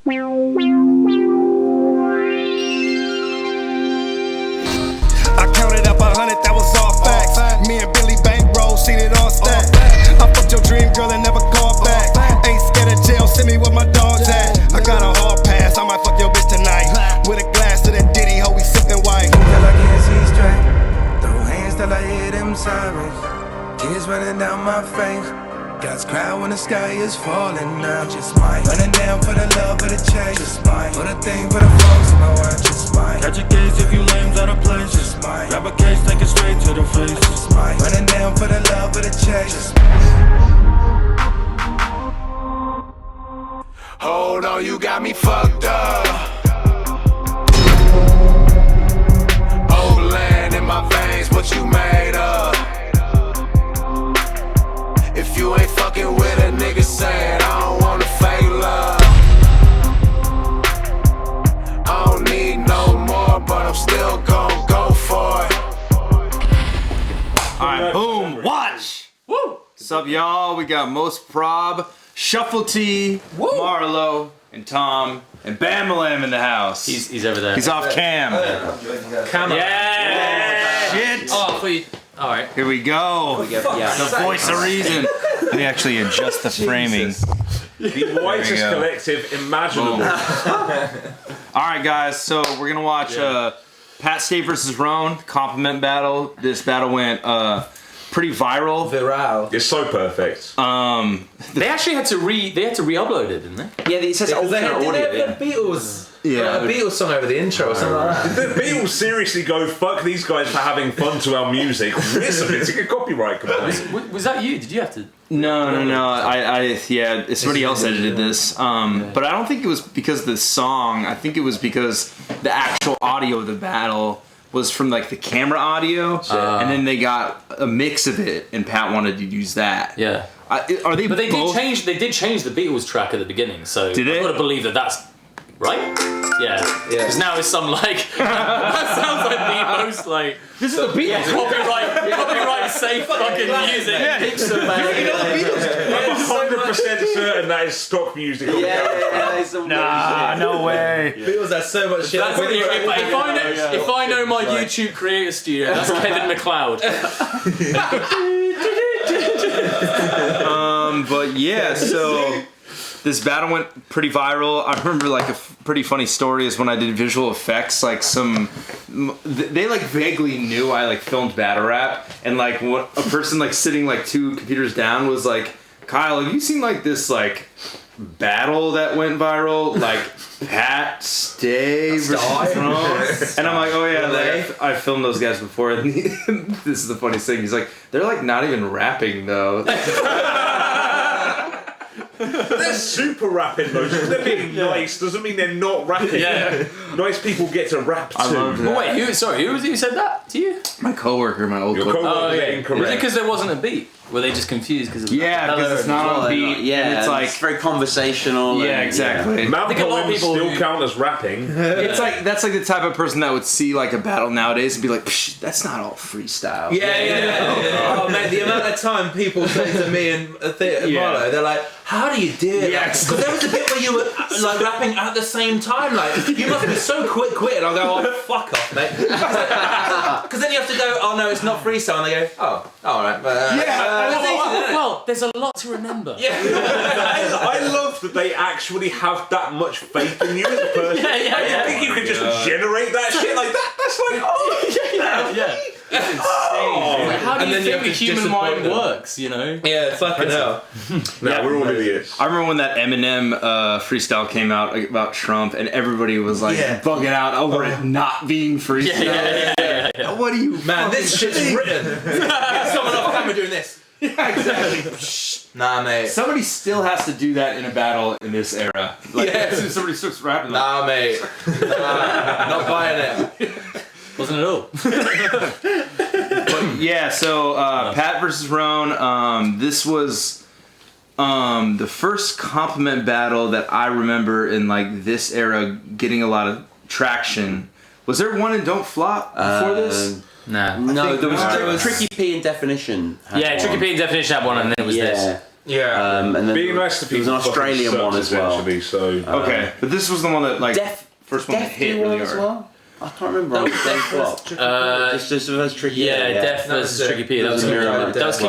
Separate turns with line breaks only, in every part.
I counted up 100, that was all facts. Me and Billy bankroll, seen it all stack. I fucked your dream girl and never called back. Ain't scared of jail, send me where my dog's at. I got a hard pass, I might fuck your bitch tonight. With a glass to that Diddy, ho, we sippin' white.
Till I can't see straight, throw hands till I hear them sirens. Tears running down my face. God's cry when the sky is falling now. Just mine. Running down for the love of the chase. Just mine. For the thing, for the folks in my watch. Just mine.
Catch a case if you lames out of place.
Just mine.
Grab a case, take it straight to the face.
Just mine. Running down for the love of the chase. Just
Hold on, you got me fucked up. Old land in my veins, what you made of? If you ain't fucking with a nigga saying I don't wanna fake love, I don't need no more, but I'm still gon' go for it.
Alright, boom, watch! Woo! What's up, y'all? We got MOS PROB, Shuffle T, MARLO, and Tom, and BAMALAM in the house.
He's over there.
He's off cam.
Camera. Yeah!
Shit!
Oh, please. Alright.
Here we go. The voice of reason. Let me actually adjust the framing.
The whitest collective imaginable.
Alright, guys, so we're gonna watch Pat State versus RONE, compliment battle. This battle went pretty viral.
It's so perfect.
They actually had to re-upload it, didn't they?
Yeah, it says alternate audio.
The Beatles.
Yeah,
a Beatles song over the intro or something like that.
The Beatles seriously go, fuck these guys for having fun to our music. Listen, it's a copyright complaint.
Was that you? Did you have to?
No. Yeah, somebody else edited this. But I don't think it was because of the song. I think it was because the actual audio of the battle was from like the camera audio, and then they got a mix of it, and Pat wanted to use that.
Yeah.
Are they?
But they
both?
They did change the Beatles track at the beginning, so
did they?
I've got to believe that that's right. Yeah. Because now it's some like that sounds like the most like
this is the Beatles.
Copyright safe fucking music.
Yeah.
You know the Beatles.
I'm 100% certain that is stock music.
Nah, no way.
Beatles has so much shit.
If I know my YouTube creator studio, that's Kevin MacLeod.
But yeah, so this battle went pretty viral. I remember like a pretty funny story is when I did visual effects, like they like vaguely knew I like filmed battle rap, and like a person like sitting like 2 computers down was like, Kyle, have you seen like this like battle that went viral, like Pat Stay versus RONE? And I'm like, oh yeah, like, I filmed those guys before. And this is the funniest thing. He's like, they're like not even rapping though.
They're super rapping though. Just they're being nice doesn't mean they're not rapping.
Yeah.
Nice people get to rap too.
I love that.
But wait, who was it who said that to you?
My coworker, my old
Your
coworker.
coworker
Was
incorrect.
it because there wasn't a beat? Were they just confused because of
Yeah, because it's not on beat.
Yeah,
and it's like
very conversational.
yeah,
and,
exactly.
Mouth
think a lot of
poems
people
still
who-
count as rapping.
It's like that's like the type of person that would see like a battle nowadays and be like, Psh, that's not all freestyle.
Yeah. Oh man, the amount of time people say to me and Marlo, they're like, "How do you do it?"
Yes.
Because there was a bit where you were like rapping at the same time. Like you must be so quick. And I'll go, "Oh, fuck off, mate." Because then you have to go, "Oh no, it's not freestyle." And they go, "Oh, all right."
Well, there's a lot to remember.
Yeah.
I love that they actually have that much faith in you as a person. I didn't think you could just generate that shit like that. That's like,
It's insane. Like, how do
And
you
then you
think the
have to
human
disappoint
mind
them.
works, you know?
Yeah, fucking hell.
nah, we're all idiots.
I remember when that Eminem freestyle came out about Trump, and everybody was like bugging out over it not being freestyle.
Yeah.
What do you,
Man, this shit's written. Get someone off camera doing this.
Yeah, exactly.
Nah, mate.
Somebody still has to do that in a battle in this era. Like, as soon as somebody starts rapping, like,
Nah, mate. Nah, not buying it.
Wasn't at all.
But yeah, so Pat versus RONE. This was the first compliment battle that I remember in like this era getting a lot of traction. Was there one in Don't Flop before this?
Nah.
No, there was
there was-
Tricky P and Definition.
Yeah, Tricky P and Definition had one, and then it was this.
Yeah.
And then
Being nice to
there was
people.
an Australian one as well.
So
Okay, but this was the one that like first one that hit really
as
hard.
well. I can't remember. On the same flop. Just as tricky.
Yeah, Def versus Tricky P. That was King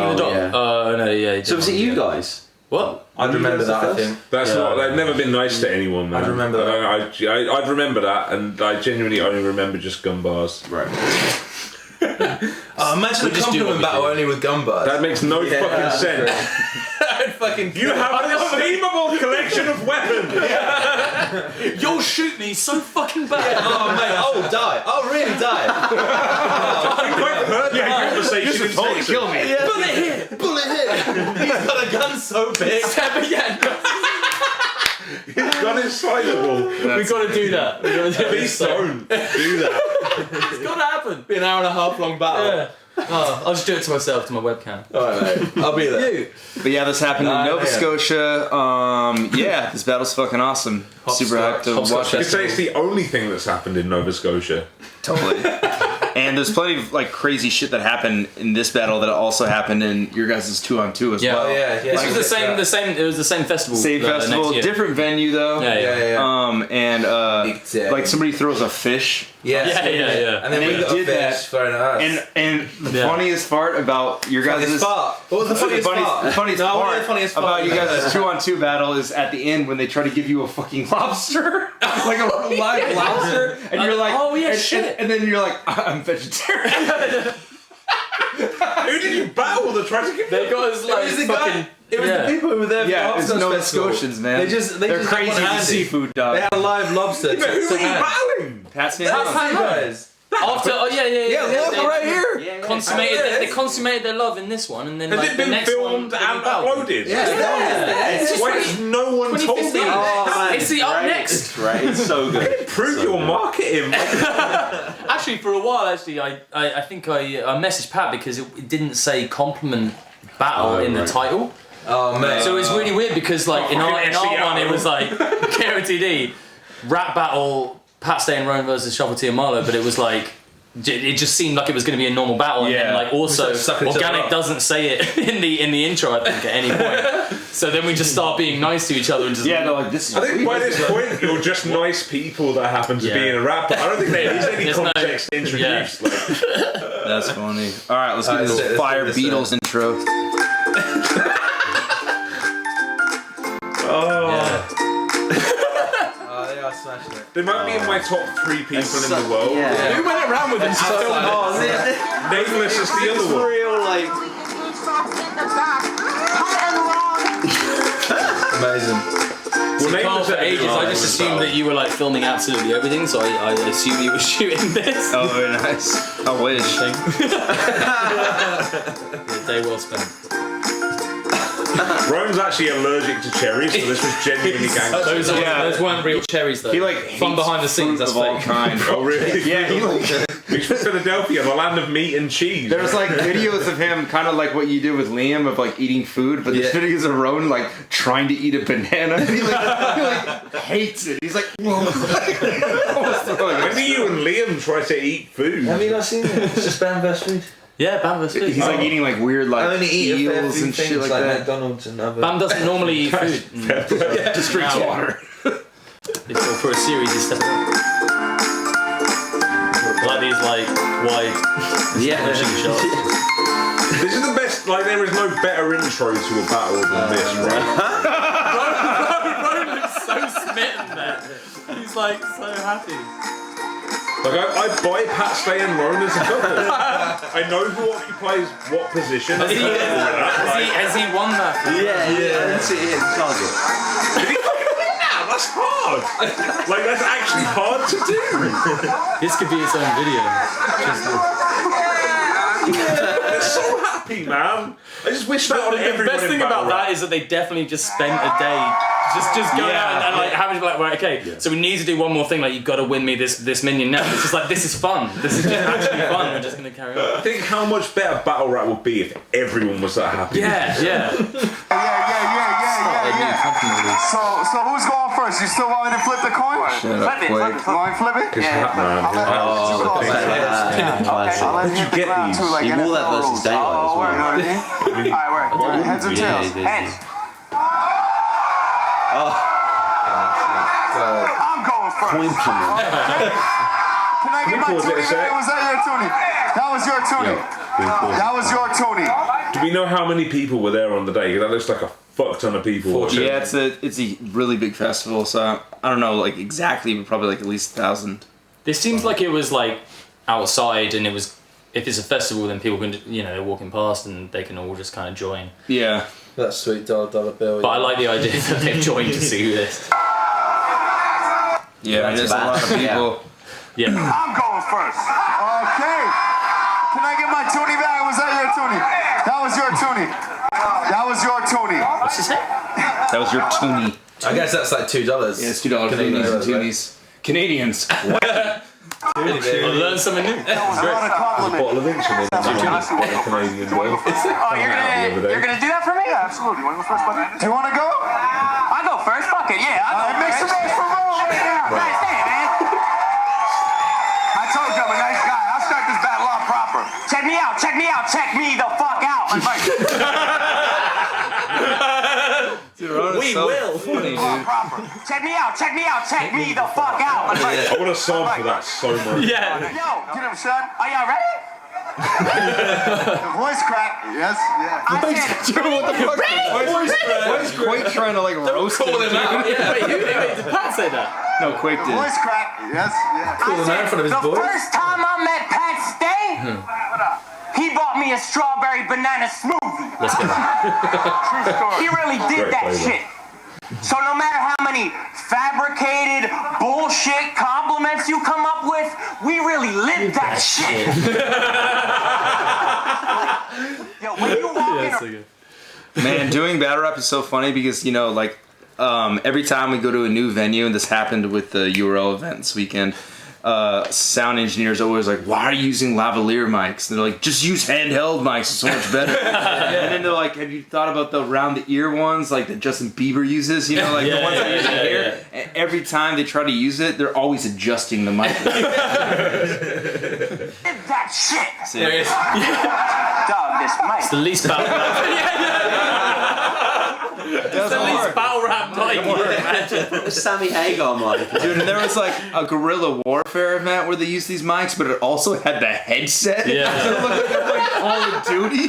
of the Dot.
Yeah.
Oh no, yeah.
So was it you guys?
What?
I'd remember that, I think.
that's not. They've never been nice to anyone, man.
I'd remember that.
I'd remember that, and I genuinely only remember just gun bars.
Right.
Imagine a
just do what
compliment
we
battle
do.
only with gun bars.
That makes no fucking sense. You have an estimable collection of weapons.
You'll shoot me so fucking bad.
Oh mate, I'll die. I'll really die.
I've heard that conversation in Texas.
Kill me.
Bullet here.
Bullet hit. He's got a gun so big.
His gun is sizable.
We gotta do that.
Please don't do that.
It's gotta happen.
Be an hour and a half long battle.
Yeah. Oh, I'll just do it to myself, to my webcam.
Alright, mate. I'll be there.
But yeah, this happened in Nova
yeah.
Scotia. Yeah, this battle's fucking awesome. Super hyped to watch
You could
it.
say it's the only thing that's happened in Nova Scotia.
Totally. And there's plenty of like crazy shit that happened in this battle that also happened in your guys' 2-on-2 as well.
Oh, yeah.
This was the same. It was the same festival.
Same festival,
next year.
different venue though.
Yeah.
And
Exactly.
like somebody throws a fish.
Yes.
Yeah.
And then
And
we
they
got a
did that.
fish thrown at us.
And the funniest part about your guys'
Funniest part. What was the funniest part?
The funniest
No, what
part
was the funniest part?
about you guys' 2-on-2 battle is at the end when they try to give you a fucking lobster, like a live lobster, and you're like,
oh yeah,
and,
shit.
and then you're like, I'm vegetarian.
Who did you battle that tried to get
They got us like
It was the
fucking.
guy. It was the people who were there for
Yeah,
the
it's
Half
Nova
Festival.
Scotians, man.
They're
They're
just
crazy
had one
with
handy.
seafood,
They
dog.
had a live lobster.
But who were you battling?
Pass me
That's
down.
you guys.
After,
Yeah, look
they
right here.
Yeah.
consummated.
Yeah.
They consummated their love in this one, and then
Has
like
it
the
been
next
filmed
one.
and uploaded?
Yeah.
Why has no one told me?
2015.
Oh, man,
It's the up
great.
next.
It's great. It's so good.
Improve your marketing.
Actually, for a while, I think I messaged Pat because it didn't say compliment battle in the title.
Oh man.
So it's really weird because like in our one it was like KOTD rap battle Pat Stay and RONE versus Shuffle T and MARLO, but it was like it just seemed like it was going to be a normal battle, and then like also Organic doesn't say it in the intro I think at any point. So then we just start being nice to each other and just
Yeah, no, like this is
I think by this point you're just nice people that happen to be in a rap. I don't think there is any
There's no-
context introduced. Like,
That's funny. All right, let's get
Let's
this
do
Fire
this,
Beatles intro.
Oh, they are smashing it.
they might be in my top 3 people in the world.
Yeah.
who went around with them so
Nameless is the other
It's
one.
real, like.
Amazing.
Well, Nameless
for
at
ages. I just assumed that you were like filming absolutely everything, so I assumed you were shooting this.
Oh, very nice. I wish.
Yeah, day well spent.
Rome's actually allergic to cherries, so this was genuinely gangster.
Those weren't real cherries though.
He like
fun
hates
behind the scenes.
fruit
That's
of all
fake.
kind.
Oh really?
Yeah, he like.
He's from Philadelphia, the land of meat and cheese.
There's like videos of him, kind of like what you did with Liam, of like eating food, but there's videos of Rowan like trying to eat a banana. And he like hates it. He's like, whoa.
When do you and Liam try to eat food?
Have you not seen it? It's just Bam vs food.
Yeah, Bam vs food.
He's like eating like weird like
I only eat a fair
eels
few
and
things
shit like that.
McDonald's and other.
Bam doesn't normally eat food.
Just drinks water.
For a series, he's stepping up. Like these like wide establishing shots.
This is the best, like there is no better intro to a battle than this, right?
Rowan looks so smitten there. He's like so happy.
Like I buy Pat Stay and RONE as a couple. I know who occupies what position.
Has he won that?
Yeah. I didn't see it in target.
That's hard. Like that's actually hard to do.
This could be its own video.
They're so happy, man. I just wish that on
The
everyone
best
in
thing
battle
about
rap.
that is that they definitely just spent a day just going out and like having to be like, right, okay, so we need to do one more thing, like you've got to win me this minion now. It's just like, this is fun. This is just actually fun. We're just going to carry on.
Think how much better battle rap would be if everyone was that happy.
Yeah.
Started
So who's going first? You still want me to flip the coin?
Flip it.
You want me to flip it?
Yeah.
I'll let you get these.
You wore that versus Daylight as well.
You know what I mean? Alright, word. Heads or tails?
Heads.
I'm going first. Can I get my toonie back? Was that your toonie? That was your toonie. That was your toonie.
Do we know how many people were there on the day? That looks like a fuck ton of people.
Yeah, it's a really big festival, so I don't know like exactly, but probably like at least 1,000.
This seems like it was like outside, and it was. If it's a festival, then people can, they're walking past and they can all just kind of join.
Yeah.
That's sweet dollar bill.
But I like the idea that they've joined to see this.
Yeah, there's a lot of people.
Yeah.
I'm going first. Okay. Can I get my toonie back? Was that your toonie? That was your toonie. That was your toonie.
What's his name?
That was your toonie.
I guess that's like $2.
Yeah, it's $2 Canadians. Canadians.
I learned something new.
That was not a compliment.
Bottle of insulin. Canadian bill.
You're gonna do that for me? Yeah, absolutely. You want to go first, buddy? Do you want to go?
I go first. Fuck it. Yeah.
It makes some noise for Mo right now.
Nice day, man.
I told you I'm a nice guy. I'll start this battle off proper.
Check me out. Check me out. Check me the fuck out.
We will. Funny, dude.
Check me out. Check me out. Check me the fuck out.
I want to sample that so much.
Yeah.
Yo,
Get him, son.
are y'all ready?
The voice crack. Yes. Yeah.
I said,
What the fuck? Why is Quake trying to like roast him?
Yeah, wait, did Pat say that?
No, Quake
The
did.
voice crack. Yes. Yeah.
Call him out in front of his
the
boys.
first time I met Pat Stay, he bought me a strawberry banana smoothie.
Let's go.
True story.
He really did
Great
that
flavor.
shit. So no matter how many fabricated bullshit compliments you come up with, we really lived that shit. Yo, when you walk in
Man, doing battle rap is so funny because every time we go to a new venue, and this happened with the URL event this weekend, sound engineers are always like, "Why are you using lavalier mics?" And they're like, "Just use handheld mics; it's so much better." And then they're like, "Have you thought about the round the ear ones, like that Justin Bieber uses? The ones that use the ear." And every time they try to use it, they're always adjusting the mic.
that shit.
Serious?
Dog, this mic.
It's the least battle rap. Battle rap mic.
Sammy Hagar mic.
Dude, and there was like a guerrilla warfare event where they used these mics, but it also had the headset.
Yeah.
So it looked like Call of Duty.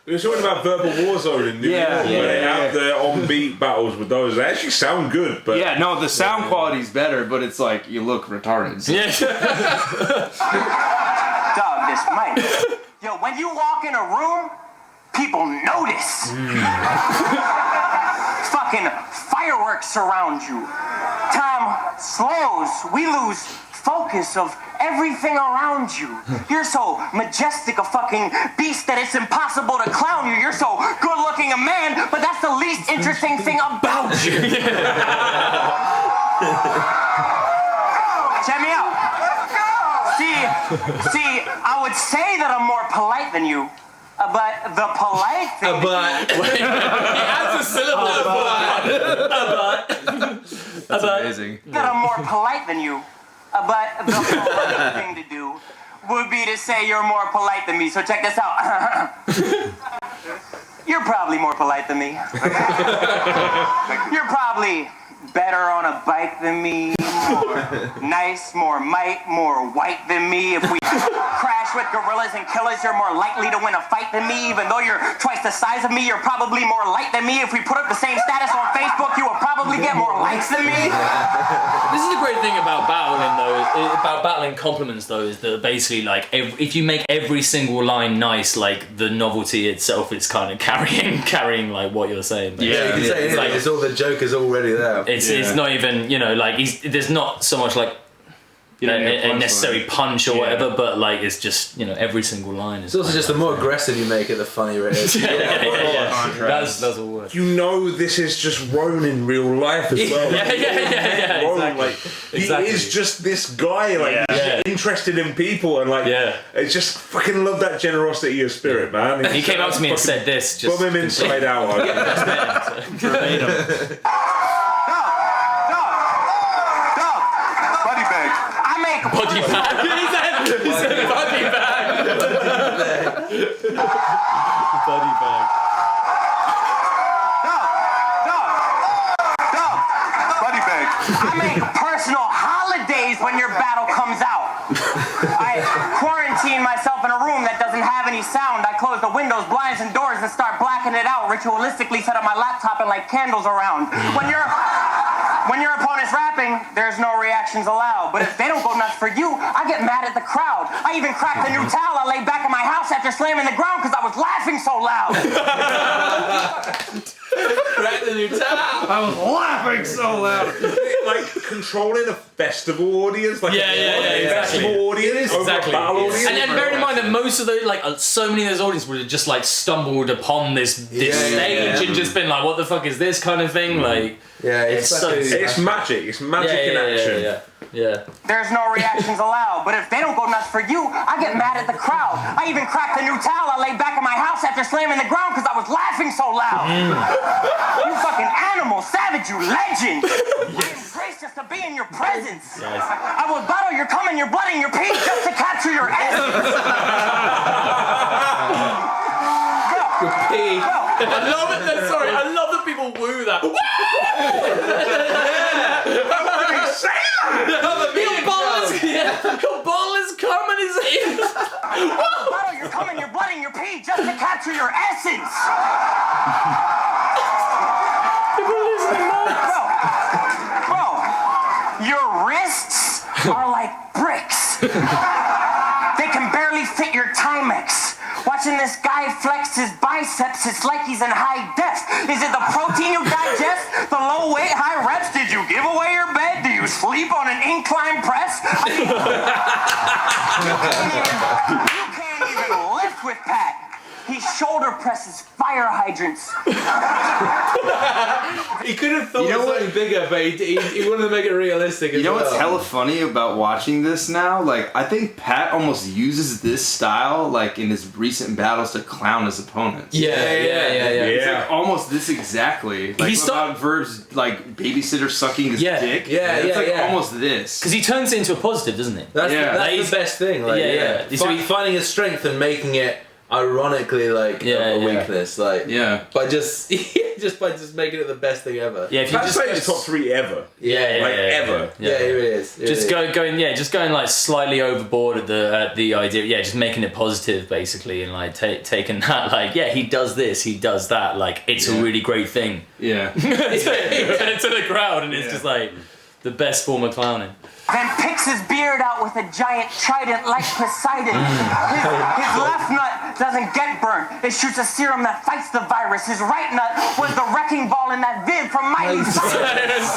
We were talking about Verbal Warzone in New York, where they have their on-beat battles with those. They actually sound good, but
the sound quality's better, but it's like you look retarded. So.
Yeah.
Dog, this mic. Yo, when you walk in a room, people notice. Fucking fireworks surround you. Time slows. We lose focus of everything around you. You're so majestic a fucking beast that it's impossible to clown you. You're so good looking a man, but that's the least interesting thing about you. Check me out. See, I would say that I'm more polite than you. But the polite thing.
Wait, he adds a syllable.
That's amazing.
That I'm more polite than you. But the polite thing to do would be to say you're more polite than me. So check this out. You're probably more polite than me. You're probably better on a bike than me, more nice, more white than me. If we crash with gorillas and killers, you're more likely to win a fight than me. Even though you're twice the size of me, you're probably more light than me. If we put up the same status on Facebook, you will probably get more likes than me.
This is the great thing about battling, though. About battling compliments, though, is that basically, like, if you make every single line nice, like the novelty itself is kind of carrying like what you're saying.
Yeah, you can say it's all the joke is already there.
It's not even, there's not so much like a necessary punch or whatever, but like it's just every single line is.
It's also just the more aggressive you make it, the funnier it is.
That's all words.
this is just RONE in real life as well.
Yeah.
RONE,
Exactly.
he is just this guy, like he's interested in people, and like I just fucking love that generosity of spirit, man.
He came up to me and said this. Just
bum him inside out.
Verbatim.
Buddy bag.
I make
Body bag. He said body bag. Body bag.
Buddy bag.
I make personal holidays when your battle comes out. I quarantine myself in a room that doesn't have any sound. I close the windows, blinds, and doors and start blacking it out. Ritualistically set up my laptop and light candles around. When your opponent's rapping, there's no reactions allowed. But if they don't go nuts for you, I get mad at the crowd. I even cracked a new towel I laid back in my house after slamming the ground because I was laughing so loud.
Crack the new towel.
I was laughing so loud.
Like controlling a festival audience, like a festival audience,
exactly.
over a battle audience.
And bear in mind that most of those, like, so many of those audiences would have just like stumbled upon this stage and just been like, "What the fuck is this?" kind of thing. Like,
it's
so
it's magic. It's magic in action.
Yeah.
There's no reactions allowed, but if they don't go nuts for you, I get mad at the crowd. I even cracked a new towel I laid back in my house after slamming the ground because I was laughing so loud. You fucking animal, savage, you legend. I embrace just to be in your presence. I will bottle your cum and your blood and your pee just to capture your essence.
I love it. Sorry, I love that people woo that. Your ball is coming.
Bottle your cum and your blood and your pee just to capture your essence. Bro, your wrists are like bricks. They can barely fit your Timex. Watching this guy flex his biceps, it's like he's in high def. Is it the protein you digest? The low weight, high reps? Did you give away your bed? Do you sleep on an incline press? You can't even lift with Pat. He shoulder presses fire hydrants.
He could have thought something bigger, but he wanted to make it realistic.
You know what's hella funny about watching this now? Like, I think Pat almost uses this style, like, in his recent battles to clown his opponents.
Yeah.
It's like almost this exactly. Like, about Verb's, like, babysitter sucking his dick. It's like almost this.
Because he turns it into a positive, doesn't he?
That's the best thing. Like, finding his strength and making it ironically like a weakness, like by just making it the best thing ever.
If you just say top 3 ever, ever.
It is.
Going like slightly overboard at the idea, just making it positive basically, and like taking that like he does this, he does that, like it's a really great thing. To the crowd, and it's just like the best form of clowning.
Then picks his beard out with a giant trident like Poseidon. His left nut doesn't get burnt. It shoots a serum that fights the virus. His right nut was the wrecking ball in that vid from Miley Cyrus.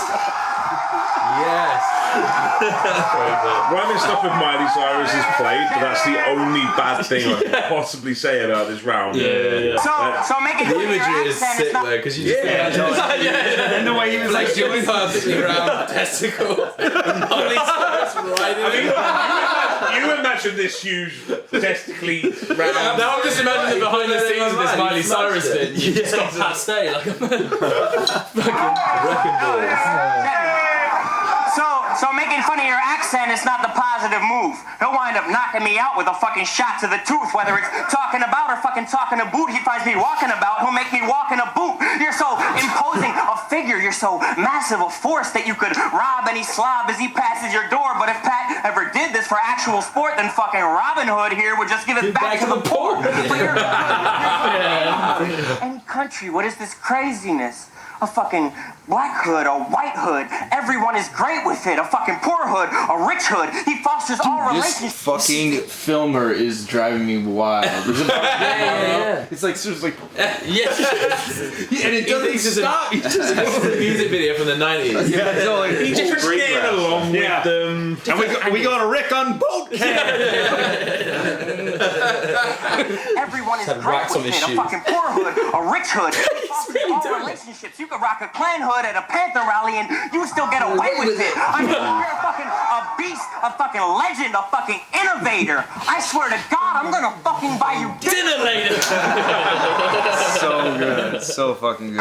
Yes.
Rhyming stuff with Miley Cyrus is played, but that's the only bad thing I can possibly say about this round.
So making
the imagery is sick though, because you just
and the way he was like doing
perfectly round testicle.
You imagine this huge testically round.
Now I'm just imagining the behind the scenes of this Miley Cyrus bit. You just got paste like a fucking wrecking ball.
So making fun of your accent is not the positive move. He'll wind up knocking me out with a fucking shot to the tooth. Whether it's talking about or fucking talking a boot, he finds me walking about, he'll make me walk in a boot. You're so imposing a figure, you're so massive a force that you could rob any slob as he passes your door. But if Pat ever did this for actual sport, then fucking Robin Hood here would just give it back to the poor. Any country, what is this craziness? A fucking black hood, a white hood, everyone is great with it. A fucking poor hood, a rich hood. He fosters all relationships.
This fucking filmer is driving me wild. It's like seriously, and it doesn't stop.
It's a music video from the 90s.
He's just getting along with them.
And we got a Rick on boat camp.
Everyone is
Had
great
wax on
with
his
it. A
shoes.
fucking poor hood, a rich hood.
really
all
doing it.
relationships. You could rock a clan hood at a Panther rally and you still get away with it. I mean, you're a beast, a fucking legend, a fucking innovator. I swear to God, I'm gonna fucking buy you
Dinner later.
So good. So fucking good.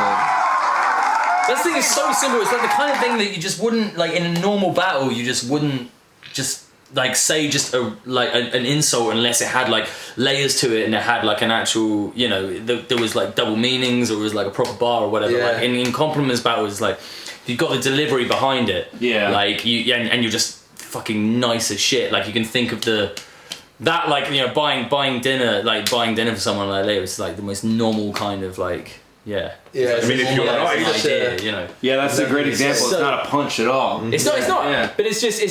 That thing is so simple. It's like the kind of thing that you just wouldn't, like, in a normal battle, you just wouldn't just, like, say just an insult unless it had, like, layers to it and it had, like, an actual, you know, there was, like, double meanings or it was, like, a proper bar or whatever.
Yeah.
Like, in compliments battles, like, you've got the delivery behind it.
Yeah.
Like, and you're just fucking nice as shit. Like, you can think of that, like, you know, buying dinner for someone like later, it's, like, the most normal kind of, like... Yeah.
Yeah.
I mean, if you're
nice
nice,
idea, you know.
Yeah, that's a great example. It's not a punch at all.
It's not.
Yeah.
But it's just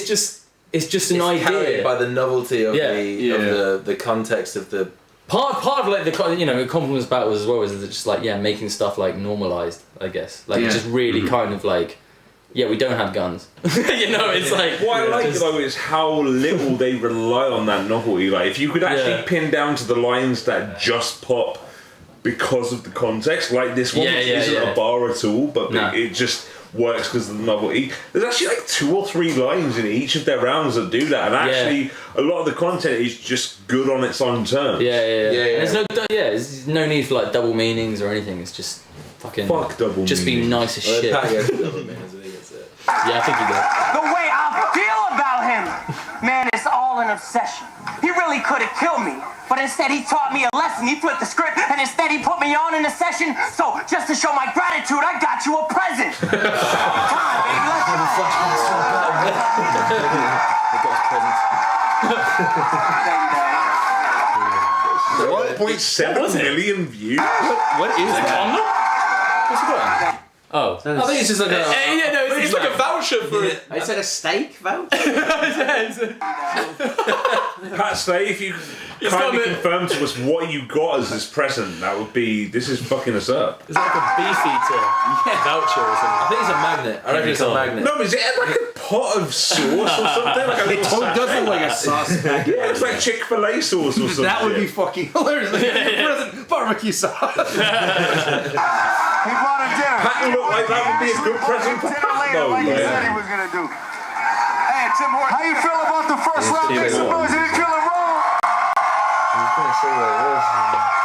an
Carried
idea.
by the novelty of
Yeah.
the context of the.
Part of like the compliments battles as well is just like making stuff like normalized. I guess like it's just really kind of like we don't have guns. You know, it's like
what I like though is how little they rely on that novelty. Like if you could actually pin down to the lines that just pop because of the context, like this one isn't a bar at all, but it just works because of the novelty. There's actually like 2 or 3 lines in each of their rounds that do that, and actually a lot of the content is just good on its own terms.
There's no need for like double meanings or anything. It's just fucking
fuck double
just
meanings.
be nice as shit.
Yeah, I think he did.
The way I feel about him, man, it's all an obsession. He really could have killed me, but instead he taught me a lesson. He flipped the script, and instead he put me on in a session. So just to show my gratitude, I got you a present. Come on, baby, let's go.
They got his presents.
1.7 million views.
What is that?
What's he got? Oh, I think it's just like
it's like a voucher for it.
I said a steak voucher.
Pat, say if you kindly confirm to us what you got as this present, that would be. This is fucking us up.
It's like a beef eater voucher or something.
I think it's a magnet. I reckon it's a magnet.
No, is it like a pot of sauce or something? Like
It does look like a sauce packet.
Yeah, it's like Chick-fil-A sauce or something.
That would be fucking hilarious. Present barbecue sauce.
He brought a dinner.
Pat looked like that would be a good present for
Dinner
Pat,
later,
though.
like he
Yeah.
said he was gonna do. Hey, Tim Horton, how you feel about the first round? Make some noise. He didn't kill him wrong.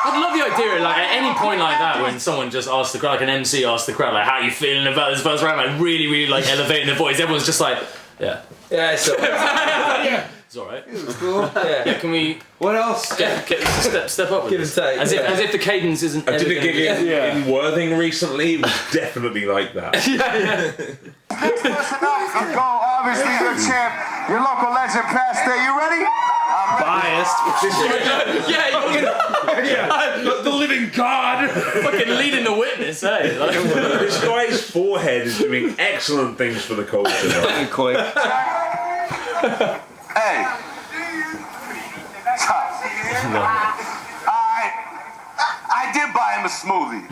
I'd love the idea, like at any point like that, when someone just asks the crowd, like an MC asks the crowd, like, "How you feeling about this first round?" Like really, really like elevating the voice. Everyone's just like, "Yeah,
it's alright.
it's alright."
It was cool.
Yeah, can we?
What else?
Get step up with
Give and
this.
take.
As if the cadence isn't.
I did
ever
a gig
gonna be-
in Worthing recently. It was definitely like that.
Next person up, I'm going, obviously, your champ, your local legend, Pastor. You ready?
Biased. The living God.
Fucking leading the witness, eh? Like,
This guy's forehead is doing excellent things for the culture.
Fucking quick.
Hey. I did buy him a smoothie.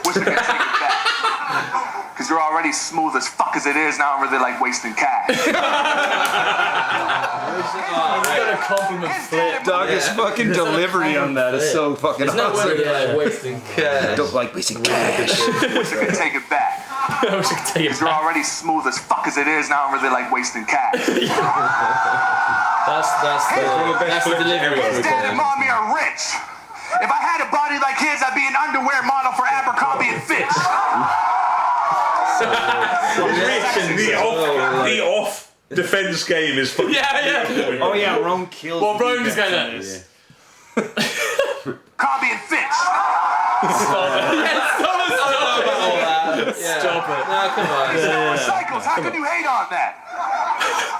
Wish I could take it back. Because you're already smooth as fuck as it is, now I'm really like wasting cash.
he's got a compliment flip.
Dog's fucking delivery on that is so fucking awesome.
Wasting cash.
Don't like wasting cash.
Wish I could take it back.
I wish I could take it
You're
back.
already smooth as fuck as it is, now I'm really like wasting cash.
That's the delivery.
His dad and mommy are rich. If I had a body like his, I'd be an underwear model for Abercrombie and Fitch.
The off defense game is fucking.
Oh yeah, Rome kills.
Well, Rome is
defense
going
in
to.
this.
Cobby and Fitch.
Stop it.
No, come on.
Recycles, how can you hate on that?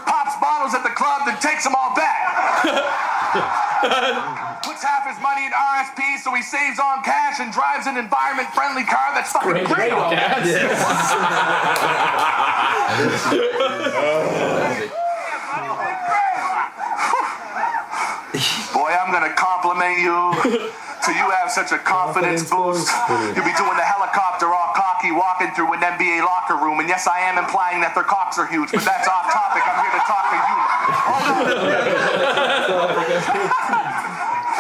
Pops bottles at the club, then takes them all back. Puts half his money in RSP so he saves on cash and drives an environment-friendly car that's fucking great on gas. Boy, I'm gonna compliment you till you have such a confidence boost. You'll be doing the helicopter all cocky cocky walking through an NBA locker room. And yes, I am implying that their cocks are huge, but that's off topic. I'm here to talk to you. Hold on.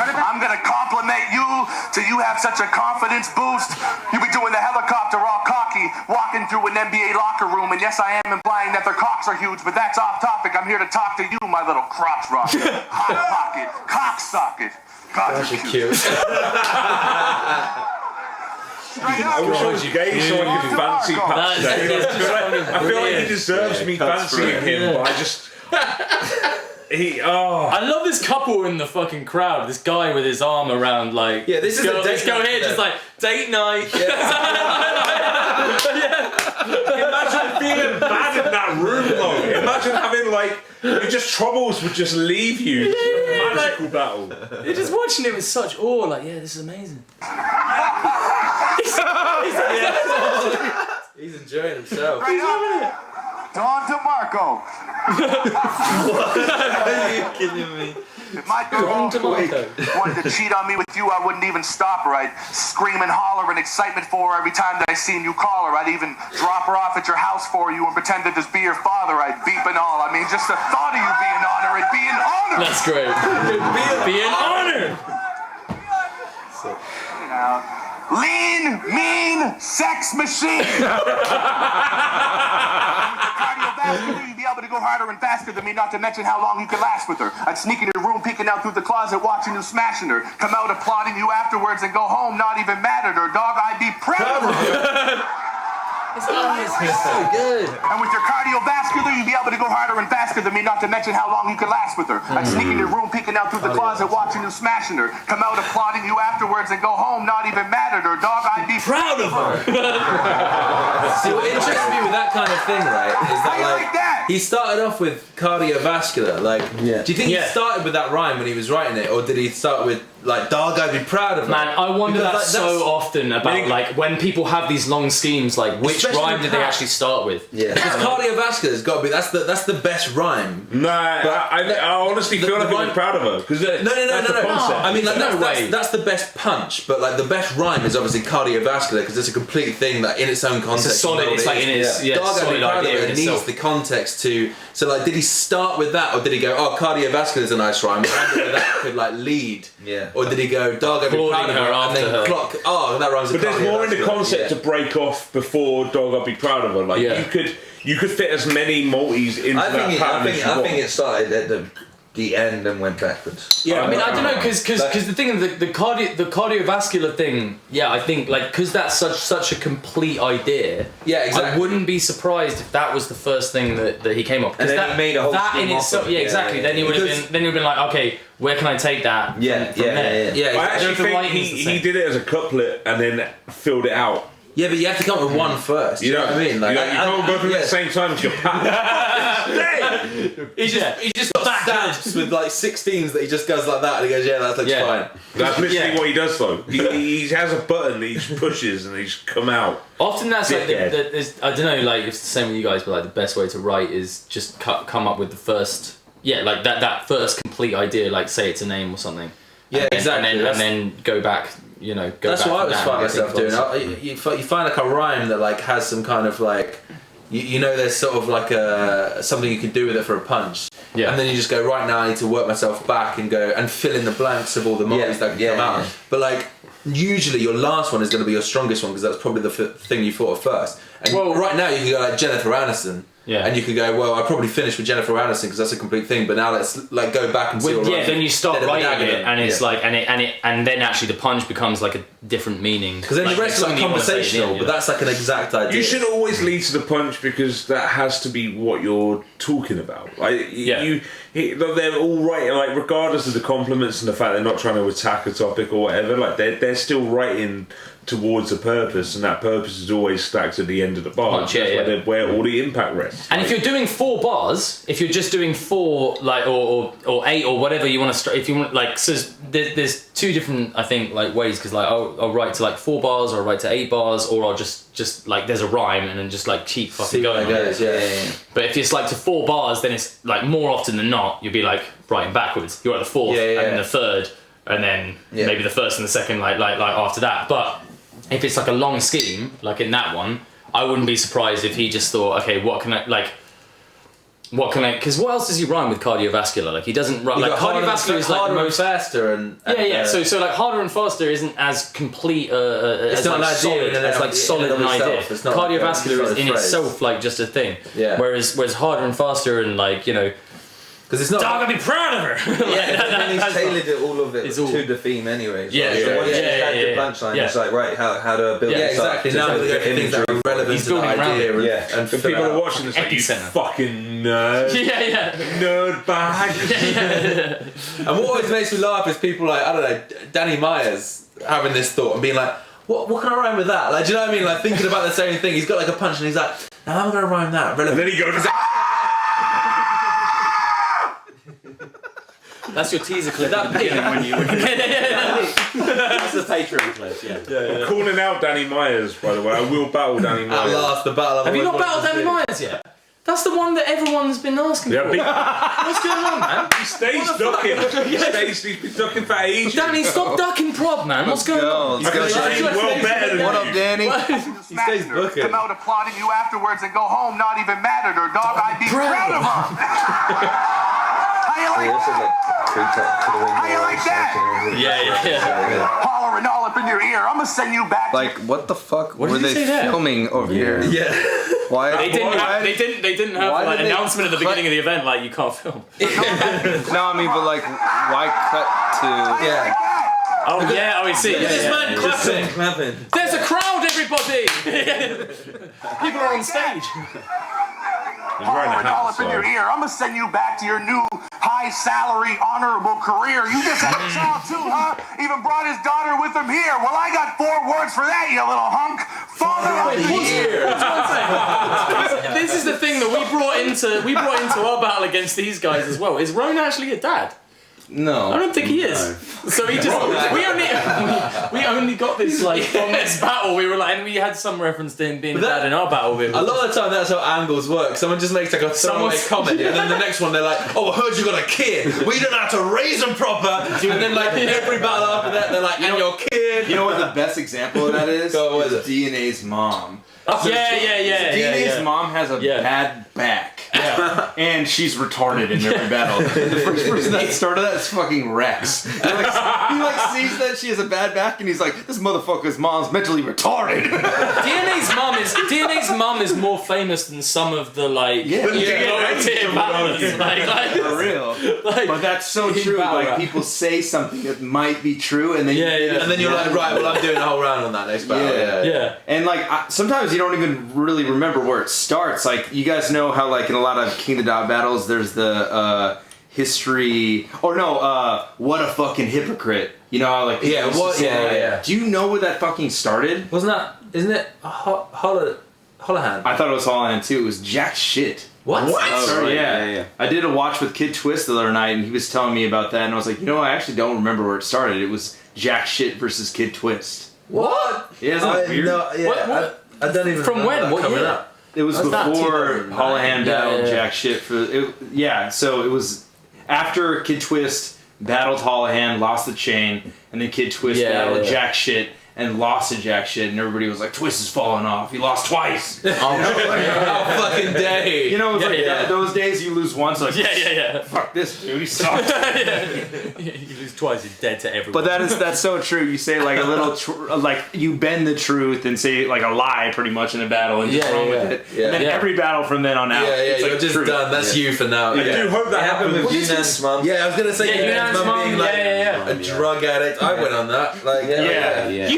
I'm gonna compliment you till you have such a confidence boost. You be doing the helicopter all cocky, walking through an NBA locker room. And yes, I am implying that their cocks are huge, but that's off topic. I'm here to talk to you, my little crotch rocket, hot pocket, cock socket. God, you're cute.
I wish I was gay so I could fancy Pat Stay. I feel like he deserves me fancying him, but I just...
I love this couple in the fucking crowd. This guy with his arm around, like,
this is a
this girl here, just like date night.
Imagine being bad in that room, though. Imagine having just troubles would just leave you. It's a magical battle.
You're just watching it with such awe, like, this is amazing.
He's enjoying himself.
Don DeMarco.
Are you kidding me?
If my girl wanted to cheat on me with you, I wouldn't even stop her. I'd scream and holler in excitement for her every time that I seen you call her. I'd even drop her off at your house for you and pretend to just be your father. I'd beep and all. I mean, just the thought of you being on her, it'd be an honor.
That's great. Be an honor.
You know, lean, mean, sex machine. Cardiovascular, you'd be able to go harder and faster than me, not to mention how long you could last with her. I'd sneak in your room, peeking out through the closet, watching you smashing her. Come out applauding you afterwards and go home, not even mad at her. Dog, I'd be proud of you.
It's so good.
And with your cardiovascular, you'd be able to go harder and faster than me, not to mention how long you could last with her. I'd sneak in your room, peeking out through the closet, watching you smashing her. Come out applauding you afterwards and go home, not even mad at her. Dog, I'd be proud of her.
See, what interests me with that kind of thing, right, is that,
like that?
he started off with cardiovascular. Like, do you think he started with that rhyme when he was writing it, or did he start with, like, dog, I'd be proud of her?
Man, I wonder that so often about, like, when people have these long schemes, like, which rhyme did they actually start with?
Yeah. Because cardiovascular's got to be, that's the best rhyme.
Nah, I honestly feel like I'm proud of her. Because
no. I mean, like, that's the best punch, but, like, the best rhyme is obviously cardiovascular, because it's a complete thing that in its own context.
It's a solid, it's like in its, solid idea in
it needs the context to, so, like, did he start with that, or did he go, oh, cardiovascular's a nice rhyme, and that could, like, lead?
Yeah.
Or did he go, dog, I'd be proud of her, and then clock, oh, that rhymes with
But there's more in the concept to break off before dog, I'd be proud of her. Like, you could fit as many multis into that pattern as you want.
I think it started at the end and went backwards.
Yeah, I mean, I don't know, because the thing, the cardiovascular thing, I think, like, because that's such a complete idea.
Yeah, exactly.
I wouldn't be surprised if that was the first thing that he came up with.
And then he made a whole
that in itself, exactly. Then he would have been like, okay, where can I take that? From there?
Yeah,
I actually think he did it as a couplet and then filled it out.
Yeah, but you have to come up with one first. You know what I mean? Like,
you can't go through at the same time as your pattern.
He just got stamps with like 16s that he just goes like that and he goes, that looks fine.
That's literally what he does though. He has a button that he just pushes and he's come out.
Often that's like, I don't know, like, it's the same with you guys, but like the best way to write is just come up with the first, like that first complete idea, like say it's a name or something.
Yeah,
exactly. And then go back.
That's what I was finding myself doing. You find like a rhyme that like has some kind of like, there's sort of like something you can do with it for a punch. Yeah. And then you just go, right now I need to work myself back and go and fill in the blanks of all the multis that can come out. But like, usually your last one is going to be your strongest one because that's probably the thing you thought of first. And right now you can go like Jennifer Aniston. Yeah. And you could go, well, I probably finished with Jennifer Aniston because that's a complete thing. But now let's like go back and see.
Then you start writing it, and it's like, and then actually the punch becomes like a different meaning.
Because then the rest is like conversational, but that's like an exact idea.
You should always lead to the punch because that has to be what you're talking about. Like they're all writing, like regardless of the compliments and the fact they're not trying to attack a topic or whatever. Like they're still writing towards a purpose, and that purpose is always stacked at the end of the bar. Where all the impact rests.
And if you're doing 4 bars, if you're just doing 4, like or 8 or whatever you want to, if you want, like, so there's 2 different, I think, like ways, because like I'll write to like 4 bars, or I'll write to 8 bars, or I'll just like there's a rhyme and then just like keep fucking going. But if it's like to 4 bars, then it's like more often than not you'll be like writing backwards. You're at the 4th and then the 3rd, and then maybe the 1st and the 2nd, like after that. But if it's like a long scheme, like in that one, I wouldn't be surprised if he just thought, okay, what can I, because what else does he rhyme with cardiovascular? Like he doesn't rhyme, like cardiovascular is like the most
faster and
so like harder and faster isn't as complete
it's
as
not
like
an
solid,
idea,
as like solid an idea. Cardiovascular is in itself like just a thing.
Yeah.
Whereas harder and faster and like, you know,
because it's not.
Dog, I'd be proud of her.
And he's tailored all of it to the theme anyway. So
Yeah,
so once you had the punchline, it's like, right, how do I build this up?
exactly.
Now we go for things that are relevant to the idea.
And people are watching this like, you fucking nerd. Nerd bag.
And what always makes me laugh is people like, I don't know, Danny Myers having this thought and being like, what can I rhyme with that? Like, do you know what I mean? Like thinking about the same thing. He's got like a punch and he's like, now how am I going to rhyme that? Relevant.
And then he goes,
that's your teaser clip.
That when you that's the Patreon clip. Yeah.
Calling out Danny Myers, by the way. I will battle Danny Myers.
At last, the battle.
Have you not battled Danny Myers yet? That's the one that everyone's been asking for. What's going on, man?
He stays ducking. He's been ducking for ages.
Danny, stop ducking prod, man. What's going on?
He's well better than
What up, Danny?
He stays booking.
Come out applauding you afterwards and go home not even mad at her, dog. I'd be proud of her. How you like that?
Yeah.
Hollering all up in your ear. I'm gonna send you back.
Like, what the fuck were
did you
they
say there?
filming over here?
Yeah.
Why?
They didn't have
why
like
did they
announcement at the beginning of the event like you can't film.
No, I mean, but like, why cut to?
Yeah.
Oh yeah, I see.
This man clapping.
There's a crowd, everybody! People are on stage.
Hollering all up in your ear. I'm gonna send you back to your new high salary, honorable career. You just had a child too, huh? Even brought his daughter with him here. Well, I got 4 words for that, you little hunk. Father of the year.
This is the thing that we brought into our battle against these guys as well. Is RONE actually a dad?
No.
I don't think he is. So he just we only got this like from this battle. We were like, and we had some reference to him being a dad in our battle.
A lot of the time, that's how angles work. Someone just makes like a throwaway comment, and then the next one they're like, "Oh, I heard you got a kid. We don't have to raise him proper." And then like every battle after that, they're like, "And your kid."
You know what the best example of that is?
What is it?
DNA's mom.
DNA's
mom has a bad back. Yeah. And she's retarded in every battle. The first person that started that is fucking Rex. He sees that she has a bad back and he's like, this motherfucker's mom's mentally retarded.
DNA's mom is more famous than some of the tier battlers.
For real. But that's so true. Like people say something that might be true and then
and then you're like, right, well I'm doing a whole round on that next battle.
Yeah.
And like sometimes you don't even really remember where it starts. Like you guys know how like in a lot of King of Dot battles there's the history what a fucking hypocrite. You know how like
do you know
where that fucking started?
Isn't it Holohan?
I thought it was Holohan too. It was jack shit.
What?
Oh, yeah. I did a watch with Kid Twist the other night and he was telling me about that and I was like, I actually don't remember where it started. It was jack shit versus Kid Twist.
What?
Yeah, isn't that weird?
What? I don't even
From when? What year?
Up.
It was before Holohan battled jack shit for so it was after Kid Twist battled Holohan, lost the chain, and then Kid Twist battled jack shit and lost to jack shit, and everybody was like, Twist is falling off. He lost twice.
How fucking day.
You know, it's those days you lose once, like,
yeah.
Fuck this dude, he sucks.
You lose twice, you're dead to everyone.
But that's so true. You say like a little, you bend the truth and say like a lie pretty much in a battle and just run with it. Yeah. And then every battle from then on out.
It's you're just done. That's you for now.
I do hope that happened with Yunan's mum.
Yeah, I was gonna say Yunan's mum being like a drug addict. I went on that.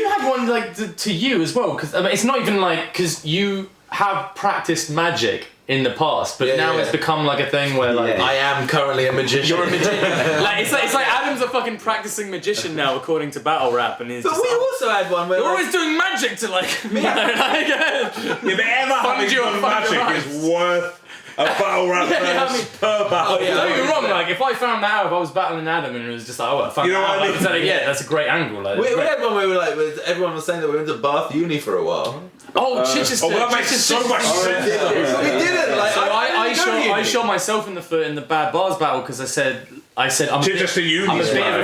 You had one like to you as well, because it's not even like because you have practiced magic in the past, but now it's become like a thing where like
I am currently a magician.
You're a magician. It's like Adam's a fucking practicing magician now, according to battle rap, and he's.
But we also had one where
you're always doing magic to like.
But ever having done magic is worth a battle rap per battle.
Don't get me wrong, like if I found that out, if I was battling Adam and it was just like, I found that out, I was like, that's a great angle. Like,
we had one where we were like, everyone was saying that we went to Bath Uni for a while.
Chichester.
That makes so much sense.
We didn't. Like,
so I shot myself in the foot in the Bad Bars battle because I said I said I'm
Chichester Uni
I'm a bit
swag.
of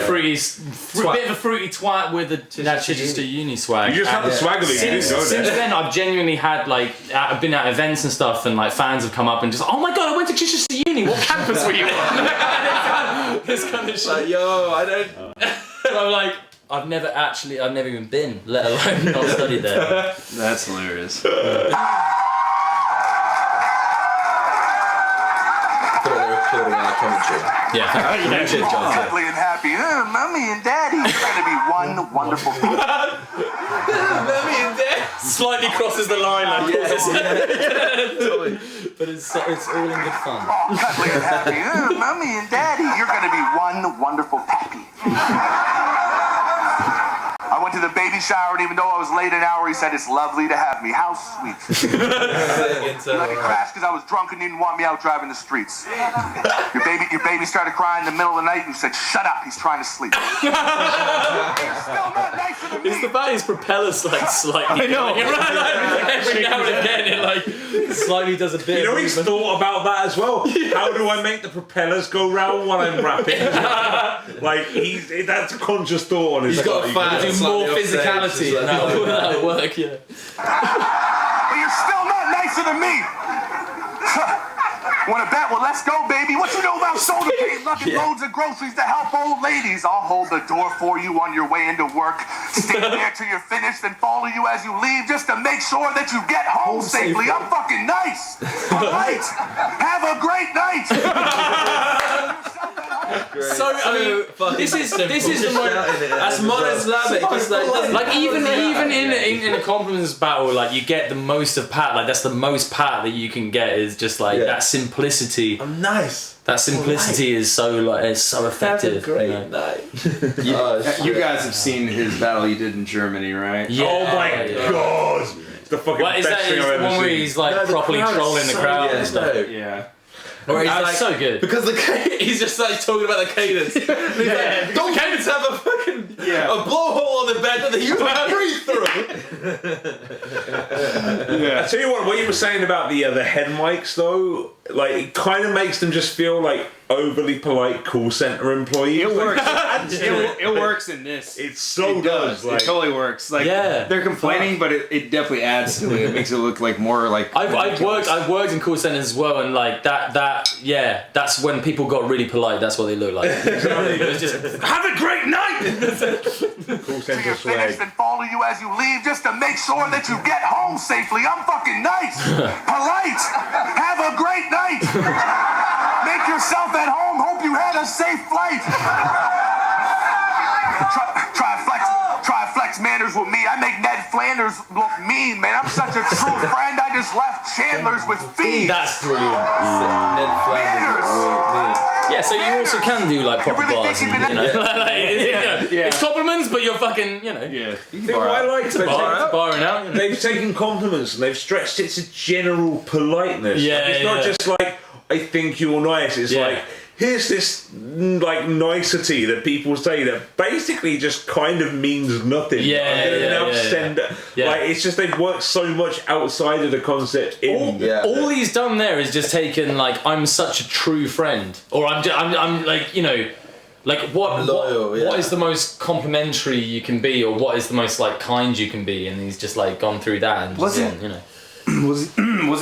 a fruity twat with the Chichester Uni swag.
You just have the swagger that you didn't know
Since then, I've genuinely had like I've been at events and stuff, and like fans have come up and just, oh my god, I went to Chichester Uni. What campus were you on? This kind of shit.
Like, yo, I don't.
And I'm like, I've never even been, let alone not studied there.
That's hilarious.
Recording our commentary.
Yeah.
Cuddly and happy. Mommy and Daddy, you're gonna be one wonderful people.
Mommy and Dad.
Slightly crosses the line, like
Totally.
but it's all in good fun.
Oh, cuddly and happy. Mommy and Daddy, you're gonna be one wonderful pappy. I went to the baby shower, and even though I was late an hour, he said, it's lovely to have me. How sweet. He let me crash because I was drunk and didn't want me out driving the streets. Your baby started crying in the middle of the night, and you said, shut up, he's trying to sleep. You're still not nicer than me.
It's the fact his propeller's like slightly.
I know.
Every now and again, it like slightly does a bit.
You know, he's thought about that as well. How do I make the propellers go round while I'm rapping? Like, that's a conscious thought on his
He's got
part.
fans.
Do more physicality, and that'll work. Yeah.
But you're still not nicer than me. Want to bet? Well, let's go, baby. What you know about soda cane? Lugging loads of groceries to help old ladies. I'll hold the door for you on your way into work. Stay there till you're finished and follow you as you leave just to make sure that you get home safely. I'm fucking nice. All right. Have a great night.
So I mean, this is the most.
That's monosyllabic.
Like even in a compliments battle, like you get the most of Pat. Like that's the most Pat that you can get is just like that simplicity.
I'm nice.
That simplicity is so it's so effective.
That's a great night.
You guys have seen his battle he did in Germany, right?
Yeah.
Oh my god! It's the fucking
What is
best
that?
thing
Is
I've
the
ever
one where
seen.
he's like properly trolling the crowd and stuff.
Yeah.
Or he's
That's
like,
so good.
because he's just like talking about the cadence. He's like, don't cadence have a fucking a blowhole on the bed that you breathe through.
I tell you what you were saying about the head mics though, like it kind of makes them just feel like overly polite call center employees.
It works. It works in this.
It so
It does.
Like,
it totally works. Like they're complaining, but it definitely adds to it. It makes it look like more like.
I've worked in call centers as well, and like that's when people got really polite. That's what they look like. It was just have a great night.
Call center
You're
swag.
finished and follow you as you leave just to make sure that you get home safely. I'm fucking nice. Polite. Have a great night. Make yourself at home. Hope you had a safe flight. Try flex manners with me. I make Ned Flanders look mean, man. I'm such a true friend. I just left Chandler's with fees.
That's brilliant.
Ned Flanders.
Yeah, so you also can do like proper
really
bars,
think
and, it's compliments, but you're fucking,
Yeah.
What I like is
barring out.
they've taken compliments and they've stretched it to general politeness.
Yeah,
Like, it's not just like I think you're nice. It's like here's this like nicety that people say that basically just kind of means nothing. Like it's just they've worked so much outside of the concept.
All he's done there is just taken like I'm such a true friend, or I'm like like what is the most complimentary you can be, or what is the most like kind you can be, and he's just like gone through that and
Was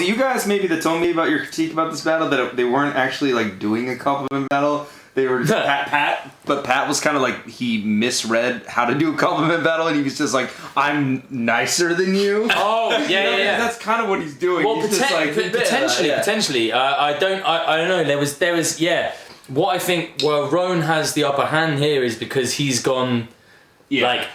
it you guys maybe that told me about your critique about this battle that they weren't actually like doing a compliment battle? They were but Pat was kind of like he misread how to do a compliment battle, and he was just like, "I'm nicer than you."
Oh yeah.
That's kind of what he's doing.
Well,
he's just like,
potentially. I don't know. There was What I think Rone has the upper hand here is because he's gone like.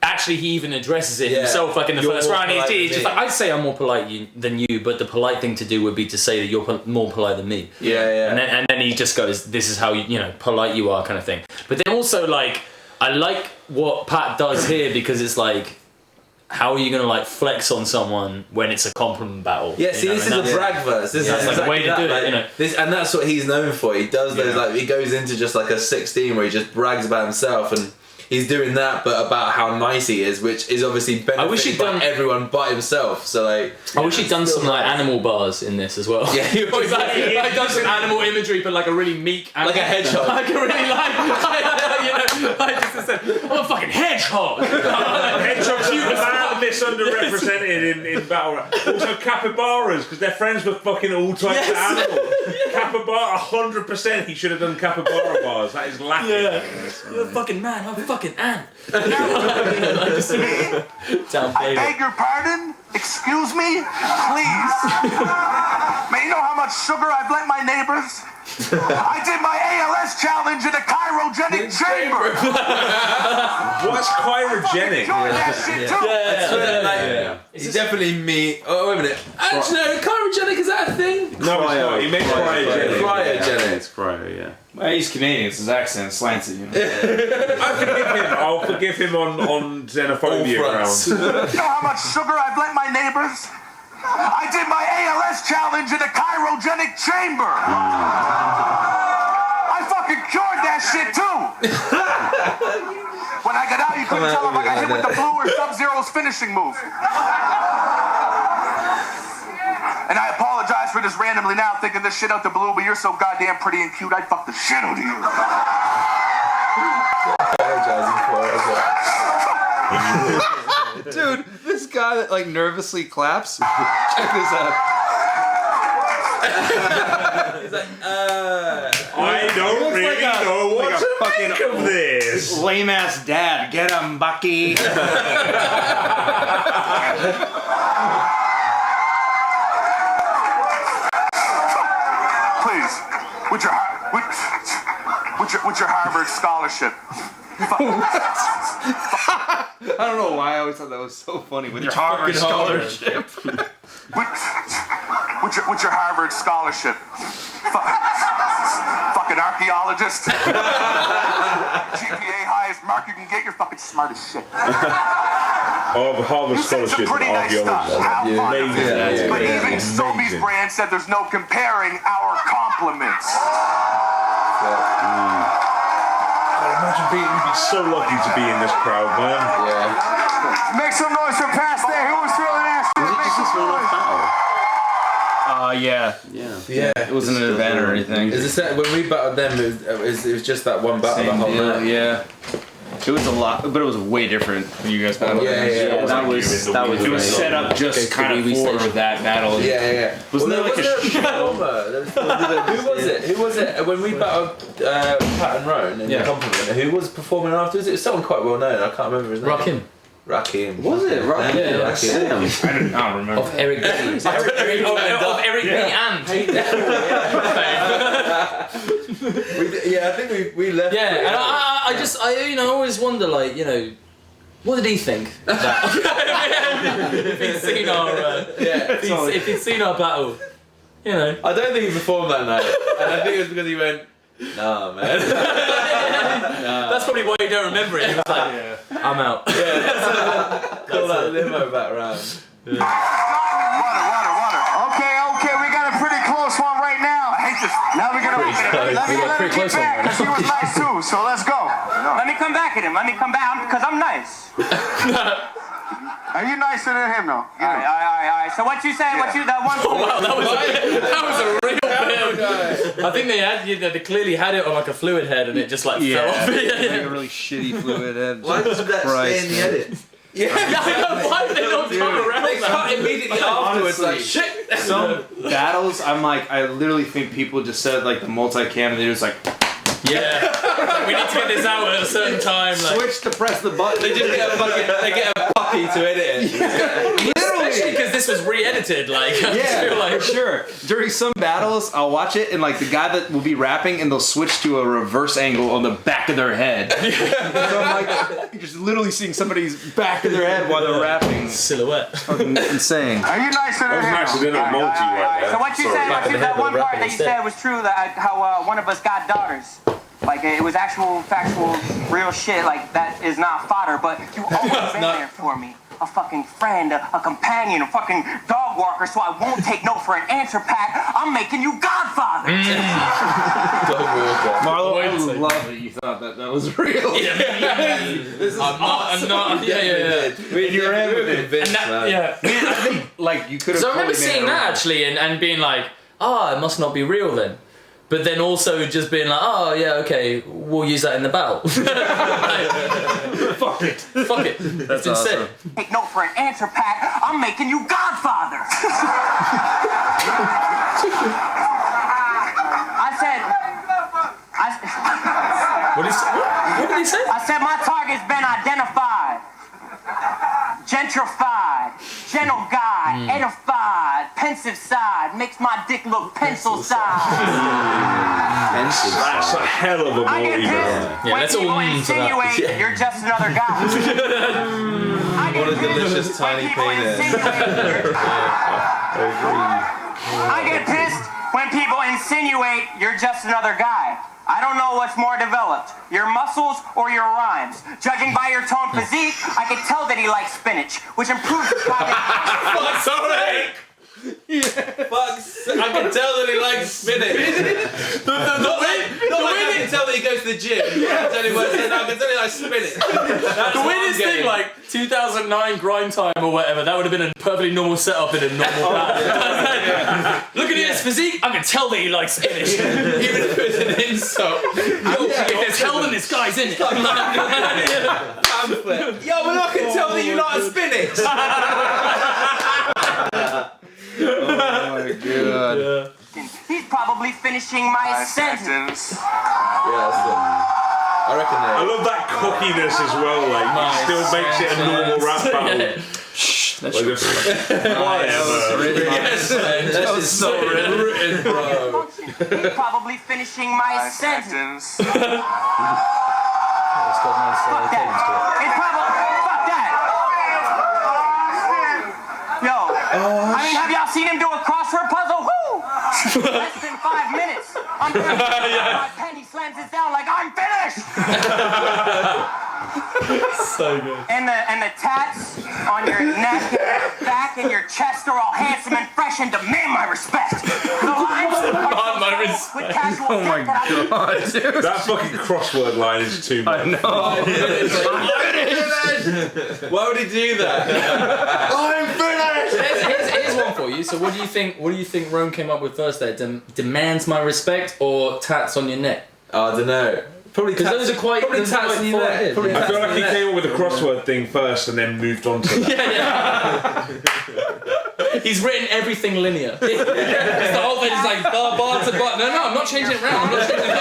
Actually, he even addresses it himself, like in the first round. He's just like, I'd say I'm more polite than you, but the polite thing to do would be to say that you're more polite than me. And then he just goes, "This is how polite you are," kind of thing. But then also, like, I like what Pat does here because it's like, how are you gonna like flex on someone when it's a compliment battle?
Yeah, see, this is a brag verse. This is
like
exactly
a way to do it,
and that's what he's known for. He does those like he goes into just like a 16 where he just brags about himself and. he's doing that, but about how nice he is, which is obviously benefiting by everyone but himself. So like,
I wish he'd done some like animal bars in this as well.
Yeah, he was
like done some animal imagery, but like a really meek animal.
Like a hedgehog.
Like a really like just said, I'm a fucking hedgehog.
Hedgehogs are misunderrepresented in battle rap. Also capybaras, because they're friends with fucking all types of animals. Capybara, 100%. He should have done capybara bars. That is lacking.
Yeah. You're a fucking man. I'm a fucking ant.
I beg your pardon? Excuse me? Please. Man, you know how much sugar I've lent my neighbors? I did my ALS challenge in a cryogenic chamber.
What's cryogenic?
He's definitely me. Oh, wait a minute. Actually, no, cryogenic, is that a thing?
No, it's not. He meant cryogenic.
Cryogenic.
It's cryo, yeah.
Well, he's Canadian, so his accent slants it, you know.
I'll forgive him on xenophobia grounds.
You know how much sugar I've lent my neighbors? I did my ALS challenge in a cryogenic chamber. I fucking cured that shit too. When I got out, you couldn't tell if I got hit with the Blue or Sub-Zero's finishing move. And I apologize for this randomly now, thinking this shit out the blue, but you're so goddamn pretty and cute, I'd fuck the shit out of you.
Dude, this guy that like nervously claps. Check this out.
He's like,
I don't really know what to make of this.
Lame ass dad. Get him, Bucky.
Please, with your Harvard scholarship.
I don't know why I always thought that was so funny. With your Harvard scholarship.
With your Harvard scholarship. Fucking archaeologist. GPA highest mark you can get, you're fucking smart as shit.
Oh, the Harvard
You said some
scholarship
pretty
in
nice stuff.
archaeology.
How fun.
Amazing.
But even Sobeys brand said there's no comparing our compliments.
Imagine you'd be so lucky to be in this crowd, man.
yeah.
Make some noise for past there. Who was feeling that shit? Make some noise.
Yeah. It wasn't an event or anything.
Is this when we battled them? It was just that one battle the whole night.
Yeah. It was a lot, but it was way different when you guys battled.
Yeah.
That was
It was set up just kind of for that battle.
Yeah.
Wasn't there like a
performer? Who was it? When we battled Pat and Roan in the compliment, who was performing afterwards? It was someone quite well known. I can't remember his name. Rakim.
Was it? Rakim?
Yeah,
Rakim.
I don't remember.
Of Eric B. Of Eric B. and.
I think we left.
Yeah, and I always wonder, like, what did he think of that? if he'd seen our, if he'd seen our battle,
I don't think he performed that night, and I think it was because he went, nah, man.
That's probably why you don't remember it. He was like, I'm out.
Call that limo back round.
Water. Okay, we got a pretty close one right now. I hate this. Now we're gonna open it. Let me get back, because he was nice too, so let's go.
Let me come back at him. Let me come back, because I'm nice.
Are you nicer than him, though?
All right. So what you say? That one?
Oh wow, that was a real bit. I think they clearly had it on like a fluid head, and it just like fell off.
Like a really shitty fluid head.
Why doesn't that stay in the edit?
I know, why did they not come around?
They cut immediately afterwards, like shit.
Some battles, I literally think people just said like the multi-cam, and they just like,
we need to get this out at a certain time. Like.
switch to press the button.
They just get a puppy to edit it.
Especially because this was re-edited. Like, I feel like
for sure. During some battles, I'll watch it, and like the guy that will be rapping, and they'll switch to a reverse angle on the back of their head. So I'm like, you're just literally seeing somebody's back of their head while they're rapping.
Silhouette.
Fucking insane.
Are you nicer than him?
So
what you said? That one part that you said was true. That how one of us got daughters. Like, it was actual, factual, real shit. Like, that is not fodder, but you always been there for me. A fucking friend, a companion, a fucking dog walker, so I won't take no for an answer, Pat. I'm making you Godfather.
Dog
Marlo, I love that you thought that was real.
I'm not. Yeah.
You're convinced,
man. Yeah.
Man, I think like you could have.
So I remember seeing that actually and being like, it must not be real then. But then also just being like, oh yeah, okay, we'll use that in the battle.
Fuck it.
That's insane.
Awesome. Take note for an answer, Pat. I'm making you Godfather.
What did he say?
I said my target's been identified. Gentrified, gentle guy, edified, pensive side, makes my dick look pencil size.
That's a hell of a
I get
multi.
pissed when people insinuate you're just another guy.
What a delicious tiny penis.
I get pissed when people insinuate you're just another guy. I don't know what's more developed, your muscles or your rhymes. Judging by your tone physique, I can tell that he likes spinach, which improves his cognitive.
I can tell that he likes spinach. I can tell that he goes to the gym. I can tell he works out. I can tell he likes spinach. That's
the weirdest thing, like 2009 grind time or whatever, that would have been a perfectly normal setup in a normal battle. Look at his physique, I can tell that he likes spinach.
Even if it's an insult.
If there's hell in this guy's in it.
Pamphlet. Yo, but I can tell that you like spinach.
Oh my god.
Yeah. He's probably finishing my sentence.
I reckon that.
I love that cockiness as well, like, still makes it a normal rap battle.
Shh, that's
That was so written, bro.
He's probably finishing my sentence. Fuck that. Fuck that. Yo, I mean, have y'all seen him do a crossword puzzle? Woo! Less than 5 minutes. I'm finished. My pen, he slams it down like I'm finished.
So good.
And the tats on your neck, and your back, and your chest are all handsome and fresh and demand my respect. The lines are
my respect.
with casual
Oh my god, dude.
That fucking crossword line is too much.
I know.
Why would he do that?
I'm finished.
Here's one for you. So what do you think RONE came up with first there? Demands my respect or tats on your neck?
I don't know. Probably
because those are quite.
Probably tats on your neck.
I feel like he came up with the crossword thing first and then moved on to that.
Yeah. He's written everything linear. The whole thing is like bar to bar. No, I'm not changing it around. I'm not changing it.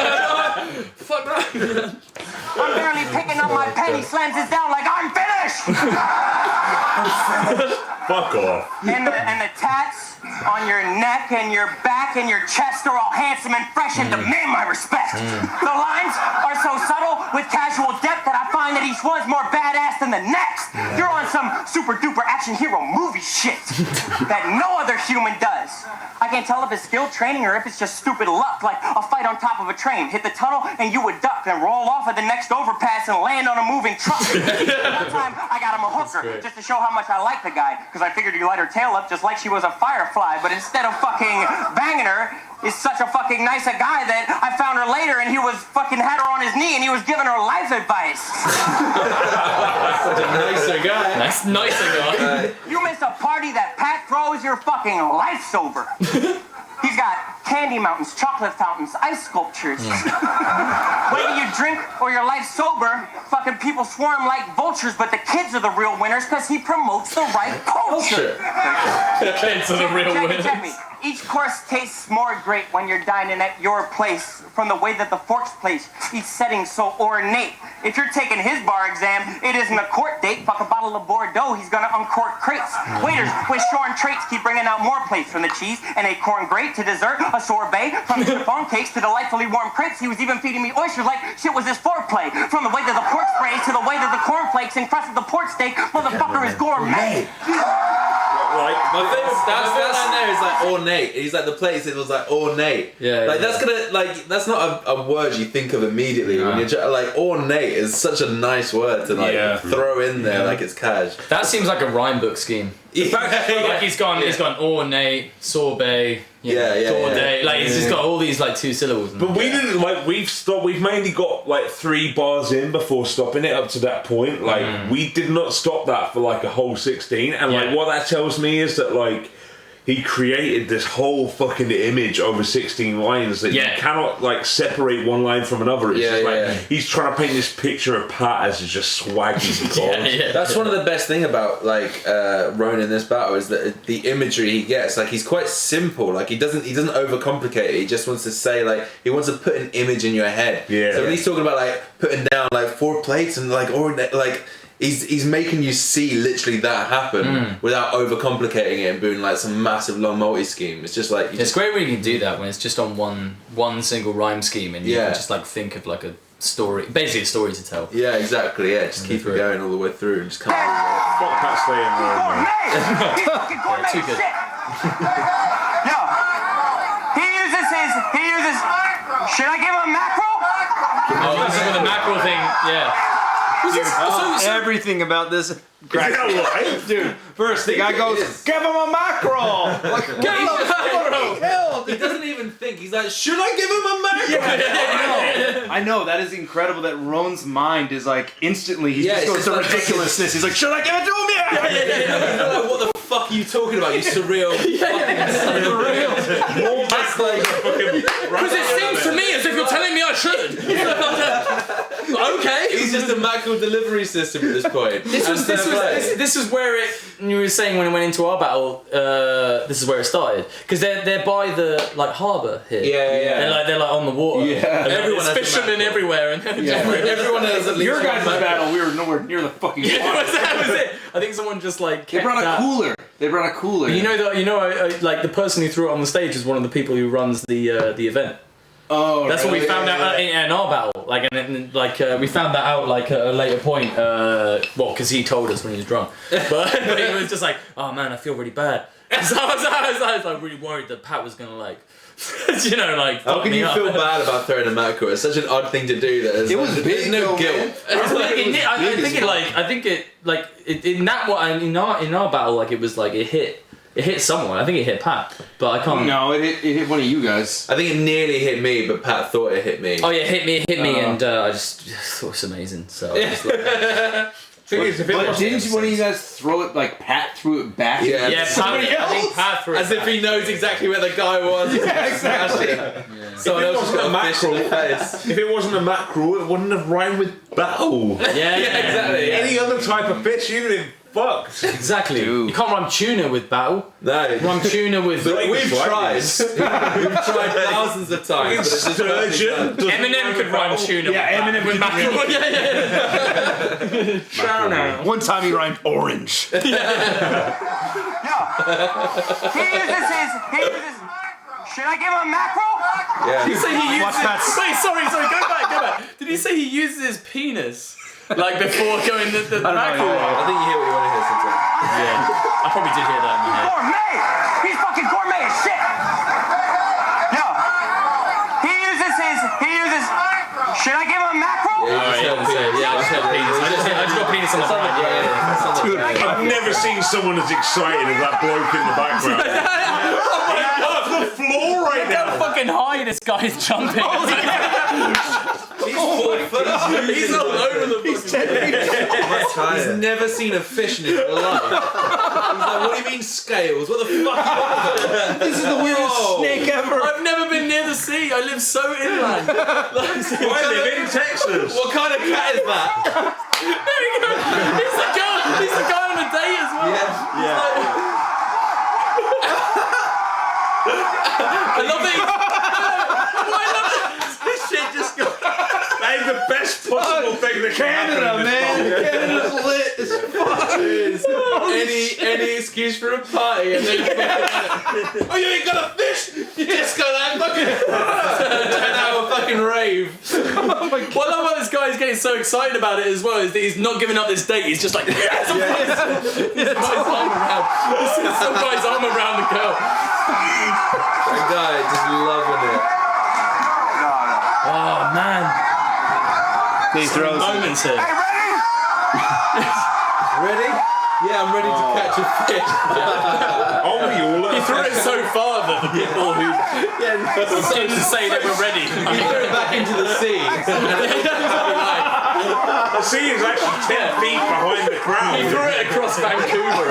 Fuck that.
I'm barely picking up my pen. He slams it down like I'm finished.
Fuck off.
And the tats on your neck and your back and your chest are all handsome and fresh and demand my respect. The lines are so subtle with casual depth that I find that each one's more badass than the next. You're on some super duper action hero movie shit that no other human does. I can't tell if it's skill training or if it's just stupid luck, like a fight on top of a train. Hit the tunnel and you would duck and roll off at the next overpass and land on a moving truck. One time I got him a hooker just to show how much I like the guy, because I figured he light her tail up just like she was a firefly, but instead of fucking banging her, is such a fucking nice a guy that I found her later and he was fucking had her on his knee and he was giving her life advice.
Such a nicer guy.
Nicer guy.
You miss a party that Pat throws, your fucking life sober. He's got candy mountains, chocolate fountains, ice sculptures. Whether you drink or your life sober, fucking people swarm like vultures, but the kids are the real winners because he promotes the right culture.
The kids are the real winners.
Check me. Each course tastes more great when you're dining at your place, from the way that the forks place, each setting so ornate. If you're taking his bar exam, it isn't a court date. Fuck a bottle of Bordeaux, he's gonna uncork crates. Waiters with shorn traits keep bringing out more plates, from the cheese and a corn grate to dessert, a sorbet, from the chiffon cakes to delightfully warm crepes. He was even feeding me oysters like shit was his foreplay. From the way that the pork sprays to the way that the cornflakes encrusted the pork steak, motherfucker is gourmet.
Like,
my favorite that there is like ornate. He's like the place. It was like ornate.
Yeah.
Like that's gonna like that's not a word you think of immediately when you're like ornate is such a nice word to like throw in there like it's cash.
That seems like a rhyme book scheme. Like he's gone ornate, sorbet, sorbet. Like he's just got all these like 2 syllables.
But we didn't like we've mainly got like 3 bars in before stopping it up to that point. Like we did not stop that for like a whole 16, and like what that tells me is that like he created this whole fucking image over 16 lines that you cannot like separate one line from another. It's just like he's trying to paint this picture of Pat as just swaggy.
That's one of the best thing about like RONE in this battle is that the imagery he gets, like he's quite simple. Like he doesn't overcomplicate it. He just wants to say like he wants to put an image in your head. So when he's talking about like putting down like 4 plates and like like. He's making you see literally that happen without overcomplicating it and doing like some massive long multi-scheme. It's just like...
It's great when you can do that when it's just on one single rhyme scheme and you can just like think of like a story, basically a story to tell.
Yeah, exactly, just keep it going all the way through and just come on.
Fuck Pat Slay and
Too good.
Yo, he uses, should I give him a macro?
Oh, this is with the macro thing,
Everything about this. Dude, first the guy goes, give him a macro! Like, give him a macro!
He doesn't even think. He's like, should I give him a macro?
I know, that is incredible that Rone's mind is like, instantly, he just goes to ridiculousess. He's like, should I give it to him?
You're like, what the fuck are you talking about, you surreal fucking surreal.
Because it seems to me as if you're telling me I should. Okay.
He's just a macro delivery system at this point.
This is where it. You were saying when it went into our battle. This is where it started because they're by the like harbour here. They're like on the water. And everyone has fishermen everywhere and
everyone has at least.
Your guys' battle, we were nowhere near the fucking water.
That was it. I think someone just like
they brought a cooler.
But you know, like the person who threw it on the stage is one of the people who runs the event.
Oh,
that's what we found out in our battle. We found that out like at a later point. Because he told us when he was drunk. But he was just like, "Oh man, I feel really bad." So I was like really worried that Pat was gonna like,
How can you feel bad about throwing a macro? It's such an odd thing to do. That
it was
there's no guilt.
I think in our battle, like it was like it hit someone. I think it hit Pat, but I can't.
No, it hit one of you guys.
I think it nearly hit me, but Pat thought it hit me.
Oh yeah, it hit me, and I just thought it was amazing. So. I just like,
didn't one of you guys throw it like Pat threw it back?
Yeah, I think Pat threw it
as if he knows exactly where the guy was.
Exactly.
Someone else just got a macro. If it wasn't a mackerel, it wouldn't have rhymed with battle.
Yeah, exactly.
Any other type of fish, you'd have been fucked.
Exactly.
Dude.
You can't rhyme tuna with battle.
No.
Rhyme tuna with.
We've tried. We've tried thousands of times.
Sturgeon.
Eminem could rhyme tuna.
Yeah, Eminem
with mackerel.
Yeah. One time he rhymed orange.
Yo, he uses his. Should I give him a macro?
Yeah.
Did he say he uses? Wait, sorry, go back. Did he say he uses his penis? Like before going the mackerel?
I think you hear what you want to hear sometimes.
Yeah, I probably did hear that in my head.
Gourmet! He's fucking gourmet as shit! Yo, he uses. Should I give him a macro?
I just heard penis. I just got penis on the front.
Dude, I've never seen someone as excited as that bloke in the background. He's off the floor right now.
How fucking high this guy is jumping.
He's 4 foot. He's all over the place. He's never seen a fish in his life. He's like, what do you mean scales? What the fuck?
This is the weirdest snake ever.
I've never been near the sea. I live so inland.
I live in Texas.
What kind of cat is that?
There you go. He's the guy on a date as well.
Yeah.
I love it.
This shit just got.
That is the best possible thing that can
Canada,
happen in this
man. Canada's lit as fuck.
Any excuse for a party and then oh, you ain't got a fish? You just got that fucking 10-hour fucking rave.
Oh my God. What I love about this guy is getting so excited about it as well is that he's not giving up this date. He's just like, yes, some guy's arm around the girl.
That guy just loving it.
Oh man.
He throws
moments here.
Hey, ready?
Ready? Yeah, I'm ready to catch a fish.
Oh, you all
He threw it so far that the people who didn't say they were ready.
He threw it back into the sea.
The sea is actually 10 feet behind the crowd.
He threw it across Vancouver.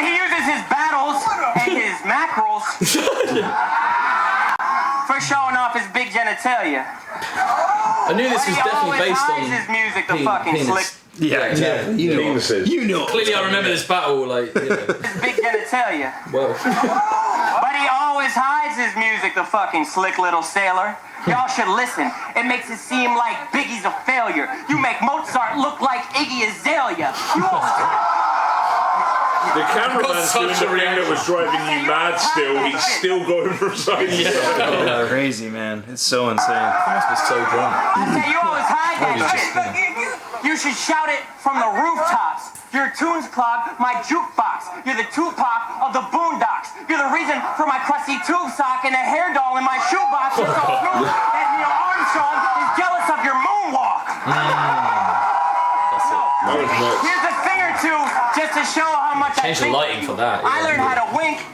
He uses his battles and his mackerels for showing off his big genitalia.
I knew this was definitely based on
his music, the fucking slick.
Yeah, exactly. You know.
Clearly, I remember this battle. Like,
His big genitalia.
well.
But he always hides his music, the fucking slick little sailor. Y'all should listen. It makes it seem like Biggie's a failure. You make Mozart look like Iggy Azalea. You
The cameraman's doing the thing that was driving you mad still. He's still going from side to side.
Crazy, man. It's so insane.
I must be so drunk.
I say you always hide that shit. You should shout it from the rooftops. Your tunes clog my jukebox. You're the Tupac of the Boondocks. You're the reason for my crusty tube sock and a hair doll in my shoebox. You're so smooth that Neil Armstrong is jealous of your moonwalk.
That's it.
Here's a thing or two just to show how much
Change the lighting for that.
I learned how to wink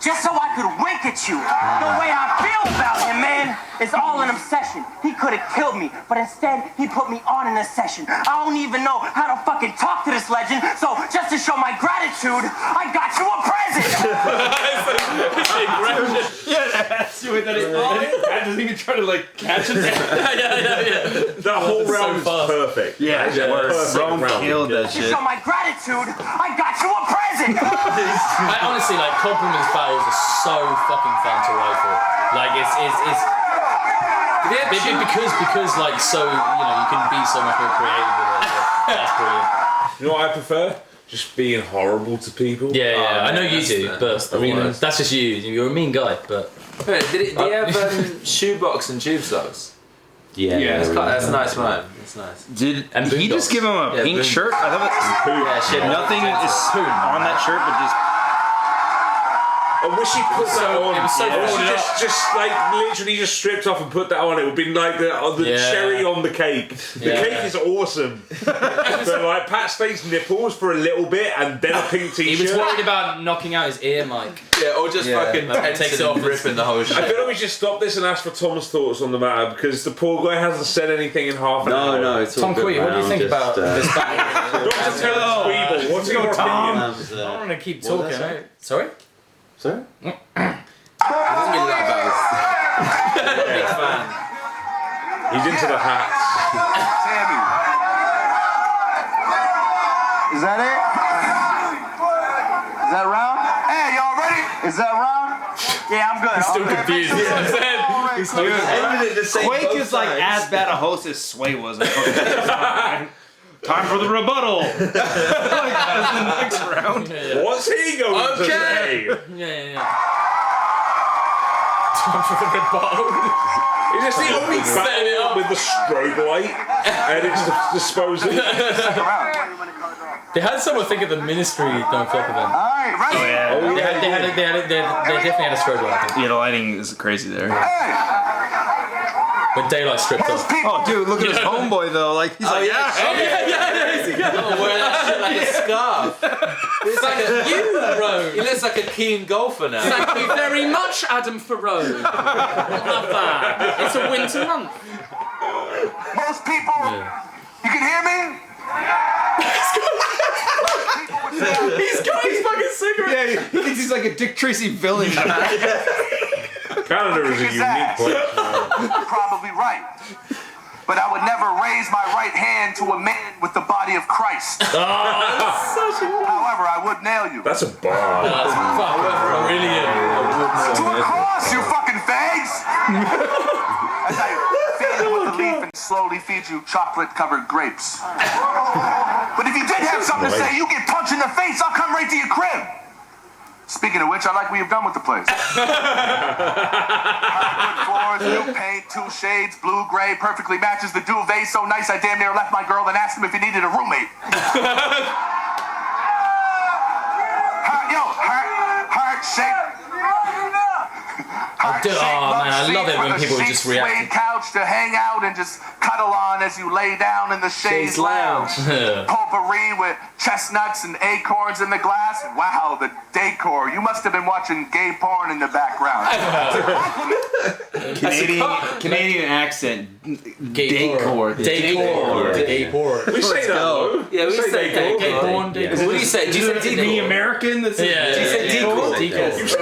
just so I could wink at you. The way I feel about him, man, is all an obsession. He could have killed me, but instead he put me on in a session. I don't even know how to fucking talk to this legend, so just to show my gratitude, I got you a present.
That doesn't even try to like catch it.
That whole round is perfect.
Yeah, Rome killed that
To
shit.
show my gratitude, I got you a present.
I honestly like compliments battles are so fucking fun to write for. Like it's because like so you can be so much more creative with it. That's brilliant.
You know what I prefer? Just being horrible to people.
Yeah, I know you do, but I mean that's just you. You're a mean guy, but.
Wait, did he have shoebox and tube socks?
Yeah.
That's a nice rhyme. That's nice.
Did he just give him a pink shirt? I thought nothing is on that shirt, but just.
I wish he put that on.
It was so
just like literally just stripped off and put that on. It would be like the cherry on the cake. The cake is awesome. But like Pat State's nipples for a little bit and then a pink t-shirt.
He was worried about knocking out his ear mic.
Yeah, or just fucking takes it off, ripping the whole shit.
I feel like we should stop this and ask for Tom's thoughts on the matter because the poor guy hasn't said anything in half an hour.
No, it's all
Tom
good,
Quee, what do you think about this battle?
Dr. Taylor Squeeble, what's your opinion?
I want to keep talking. Sorry?
Sorry?
He doesn't really like battles.
Big fan. He's into the hats.
Sammy. Is that it? Is that round? Hey, y'all ready? Is that round?
Yeah, I'm good.
I'm still confused.
Quake is like as bad a host as Sway was. Time for the rebuttal. Like that's the next round.
What's he going to say?
Yeah. Time for the rebuttal.
Is this the only battle with the strobe light and it's disposable?
They had someone think of the Ministry Don't Flop event.
Alright, ready?
Oh yeah.
They definitely had a strobe light, I think.
Yeah, the lighting is crazy there.
Hey!
When daylight stripped off.
Oh, dude, look at his homeboy though. Like he's like,
Yeah.
I'm wearing that shit like a scarf. It's like
You, Rone.
he looks like a keen golfer now.
Thank you very much, Adam Farrow. Love that. It's a winter month.
Most people, you can hear me?
He's got his fucking cigarette.
yeah, he thinks he's like a Dick Tracy villain.
Canada is a unique place.
You're probably right. But I would never raise my right hand to a man with the body of Christ. However, I would nail you.
That's a bar.
That's fucking brilliant.
To a cross, you fucking fags! As I feed you with the leaf and slowly feed you chocolate-covered grapes. But if you did have something to say, you get punched in the face, I'll come right to your crib. Speaking of which, I like what you've done with the place. Hardwood floors, new paint, 2 shades, blue, gray, perfectly matches the duvet. So nice, I damn near left my girl and asked him if he needed a roommate. Heart shape. Heart shape
I love it when people just react.
Suede couch to hang out and just cuddle on as you lay down in the chaise lounge. Potpourri with chestnuts and acorns in the glass. Wow, the decor. You must have been watching gay porn in the background.
Canadian accent.
Decor. Decor.
We say that though.
Yeah, we say gay porn.
What do you say? Do you say the American? Do you say decor?
You said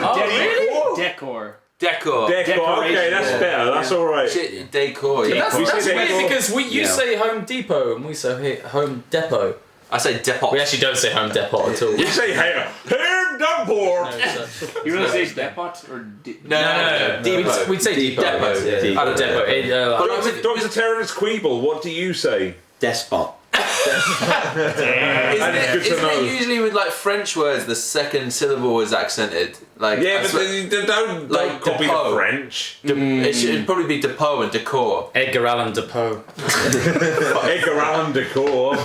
Decor.
Decor.
Okay, that's better. That's all right.
Shit, decor. Yeah.
That's weird because you say Home Depot and we say Home Depot.
I say depot.
We actually don't say Home Depot at all.
You say Home Depot.
You really say depot or
No. Depot.
We'd say depot.
Depot.
Dr. Terence Queeble, what do you say?
Despot.
Isn't it usually with like French words the second syllable is accented? Like
yeah, but they don't copy the French.
It should probably be depot and decor.
Edgar Allan Depoe.
Edgar Allan Decor.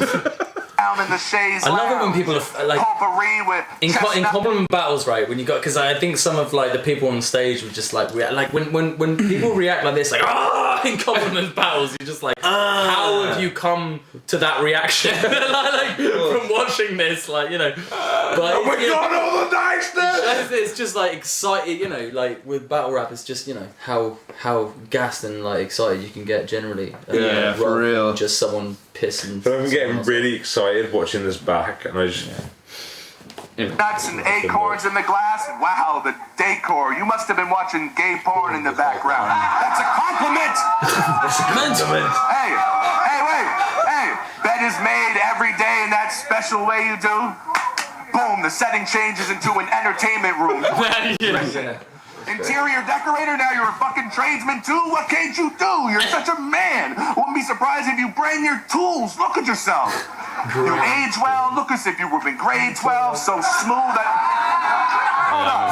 Down in the chaise
I love it when people are like
potpourri with
in compliment battles, right? When you got, because I think some of like the people on stage would just like react, like when people react like this, like in compliment battles, you're just like, how have you come to that reaction? like from watching this, like you know, but
we got all the niceness.
It's just like excited, you know, like with battle rap, it's just you know how gassed and like excited you can get generally.
Yeah, for real.
Just someone pissing.
But I'm getting really excited watching this back, and I just.
Nuts and acorns in the glass. Wow, the decor. You must have been watching gay porn in the background. That's a compliment.
That's a compliment.
Hey, wait. Hey, bed is made every day in that special way you do. Boom, the setting changes into an entertainment room. Interior decorator, now you're a fucking tradesman too? What can't you do? You're such a man. Wouldn't be surprised if you bring your tools. Look at yourself. You age well. Look as if you were in grade 12. So smooth that... Hold up.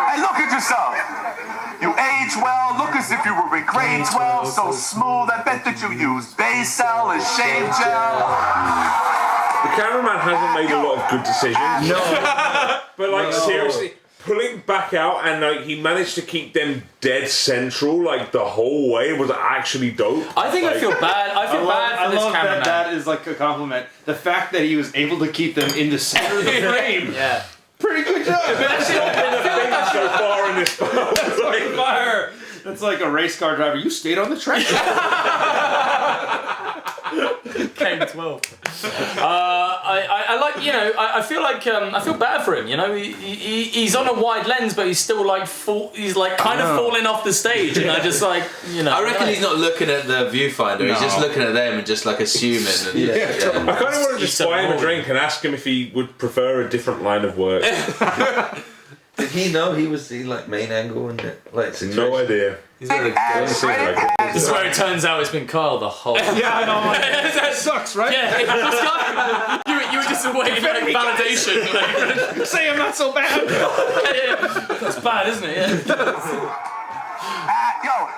Hey, look at yourself. You age well. Look as if you were in grade 12. So smooth. I bet that you use Baecel as shave gel.
The cameraman hasn't made a lot of good decisions. No. But like seriously, pulling back out and like he managed to keep them dead central like the whole way was actually dope.
I think I feel bad. I feel bad for this cameraman.
That is like a compliment. The fact that he was able to keep them in the center of the frame.
Yeah.
Pretty good job.
That's not been a thing so far in this
fire. That's like a race car driver. You stayed on the track.
Came 12. I like, you know, I feel like I feel bad for him. You know, he's on a wide lens, but he's still like he's like kind of falling off the stage, and I just like, you know.
I reckon he's not looking at the viewfinder. No. He's just looking at them and just like assuming. And,
I kind of want to just buy him a drink and ask him if he would prefer a different line of work.
Did he know he was the like main angle in it? Like
no idea.
He's not
This is where it turns out it's been Carl the whole.
Yeah, I know. That sucks, right?
Yeah, you were just waiting for like, validation. Like,
say I'm not so bad.
That's bad, isn't it?
Yo,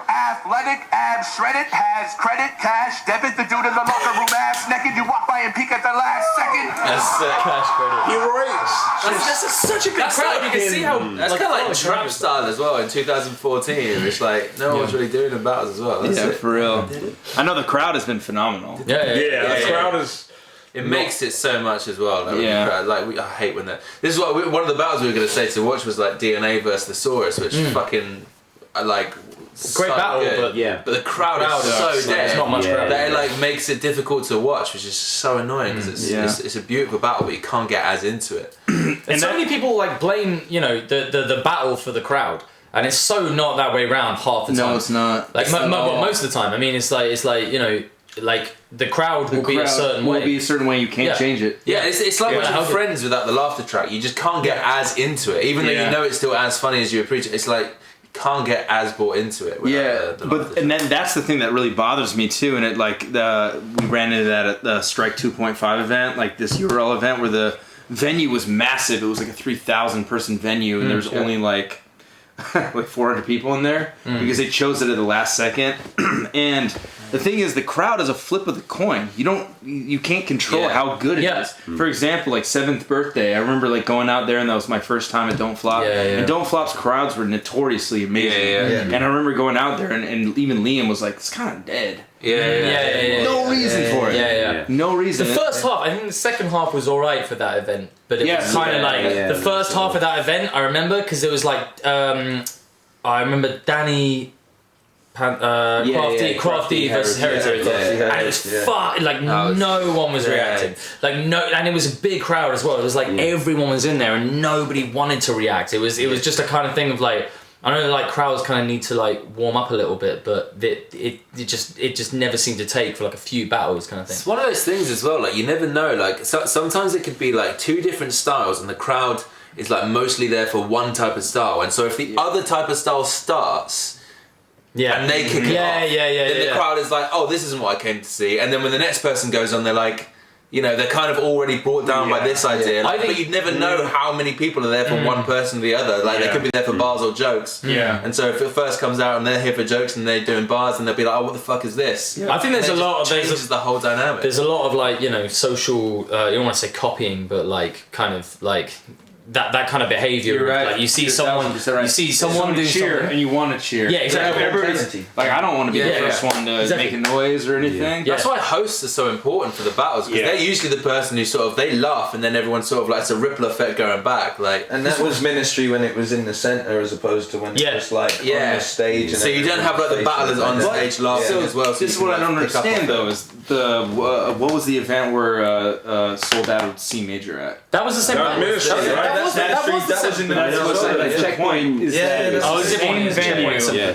athletic, abs shredded, has credit, cash, debit. The dude in the locker room, ass naked. You walk by and peek at the last second.
That's cash credit.
You're right.
That's such a good crowd. You can see how
that's like, kind of like trap style as well in 2014. It's like no one's really doing the battles as well. That's it.
For real. I know the crowd has been phenomenal.
Yeah. The crowd is.
It makes it so much as well. Like, I hate when that. This is what one of the battles we were going to say to watch was like DNA versus Thesaurus, which fucking like.
Great battle,
good. But the crowd is so dead.
There's not much crowd.
That it like makes it difficult to watch, which is so annoying because it's a beautiful battle, but you can't get as into it.
And so many people like blame the battle for the crowd, and it's so not that way round half the time.
No, it's not.
Like most of the time. I mean, it's like you know. Like the crowd will be a certain way.
Will be a certain way. You can't change it.
Yeah, it's like watching Friends without the laughter track. You just can't get as into it, even though you know it's still as funny as you appreciate. It's like you can't get as bought into it.
And then that's the thing that really bothers me too. And it like we ran into that at the Strike 2.5 event, like this URL event where the venue was massive. It was like a 3,000 person venue, and there was only like 400 people in there because they chose it at the last second. And the thing is, the crowd is a flip of the coin. You can't control how good it is. For example, like 7th birthday, I remember like going out there, and that was my first time at Don't Flop. And Don't Flop's crowds were notoriously amazing. And I remember going out there, and even Liam was like, "It's kind of dead." No reason for it. No reason.
The first half, I think the second half was alright for that event, but it was kind of like the first half of that event. I remember because it was like I remember Danny. Crafty versus Heritage, and it was fun. Like no one was reacting. Like and it was a big crowd as well. It was like everyone was in there, and nobody wanted to react. It was just a kind of thing of like, I know like crowds kind of need to like warm up a little bit, but it just never seemed to take for like a few battles kind of thing.
It's one of those things as well. Like you never know. Like sometimes it could be like two different styles, and the crowd is like mostly there for one type of style, and so if the other type of style starts. And they kick it off. Then the crowd is like, "Oh, this isn't what I came to see." And then when the next person goes on, they're like, they're kind of already brought down by this idea. Like, but you'd never know how many people are there for one person or the other. Like they could be there for bars or jokes. And so if it first comes out and they're here for jokes and they're doing bars, and they'll be like, "Oh, what the fuck is this?"
I think there's a lot of
changes the whole dynamic.
There's a lot of like social. You don't want to say copying, but like kind of like. That kind of behavior.
You're right.
Like you see someone do
cheer,
something,
and you want to cheer.
Yeah, exactly.
Everybody's like, I don't want to be the first one to make a noise or anything.
That's why hosts are so important for the battles, because they're usually the person who sort of they laugh, and then everyone's sort of like it's a ripple effect going back. Like,
and that was Ministry when it was in the centre as opposed to when it was like on the stage. And
so you don't have like the battlers on stage laughing as well. So
this is what I don't understand though is the what was the event where Soul battled C Major at?
That was the same.
Ministry, right?
That was in the
checkpoint.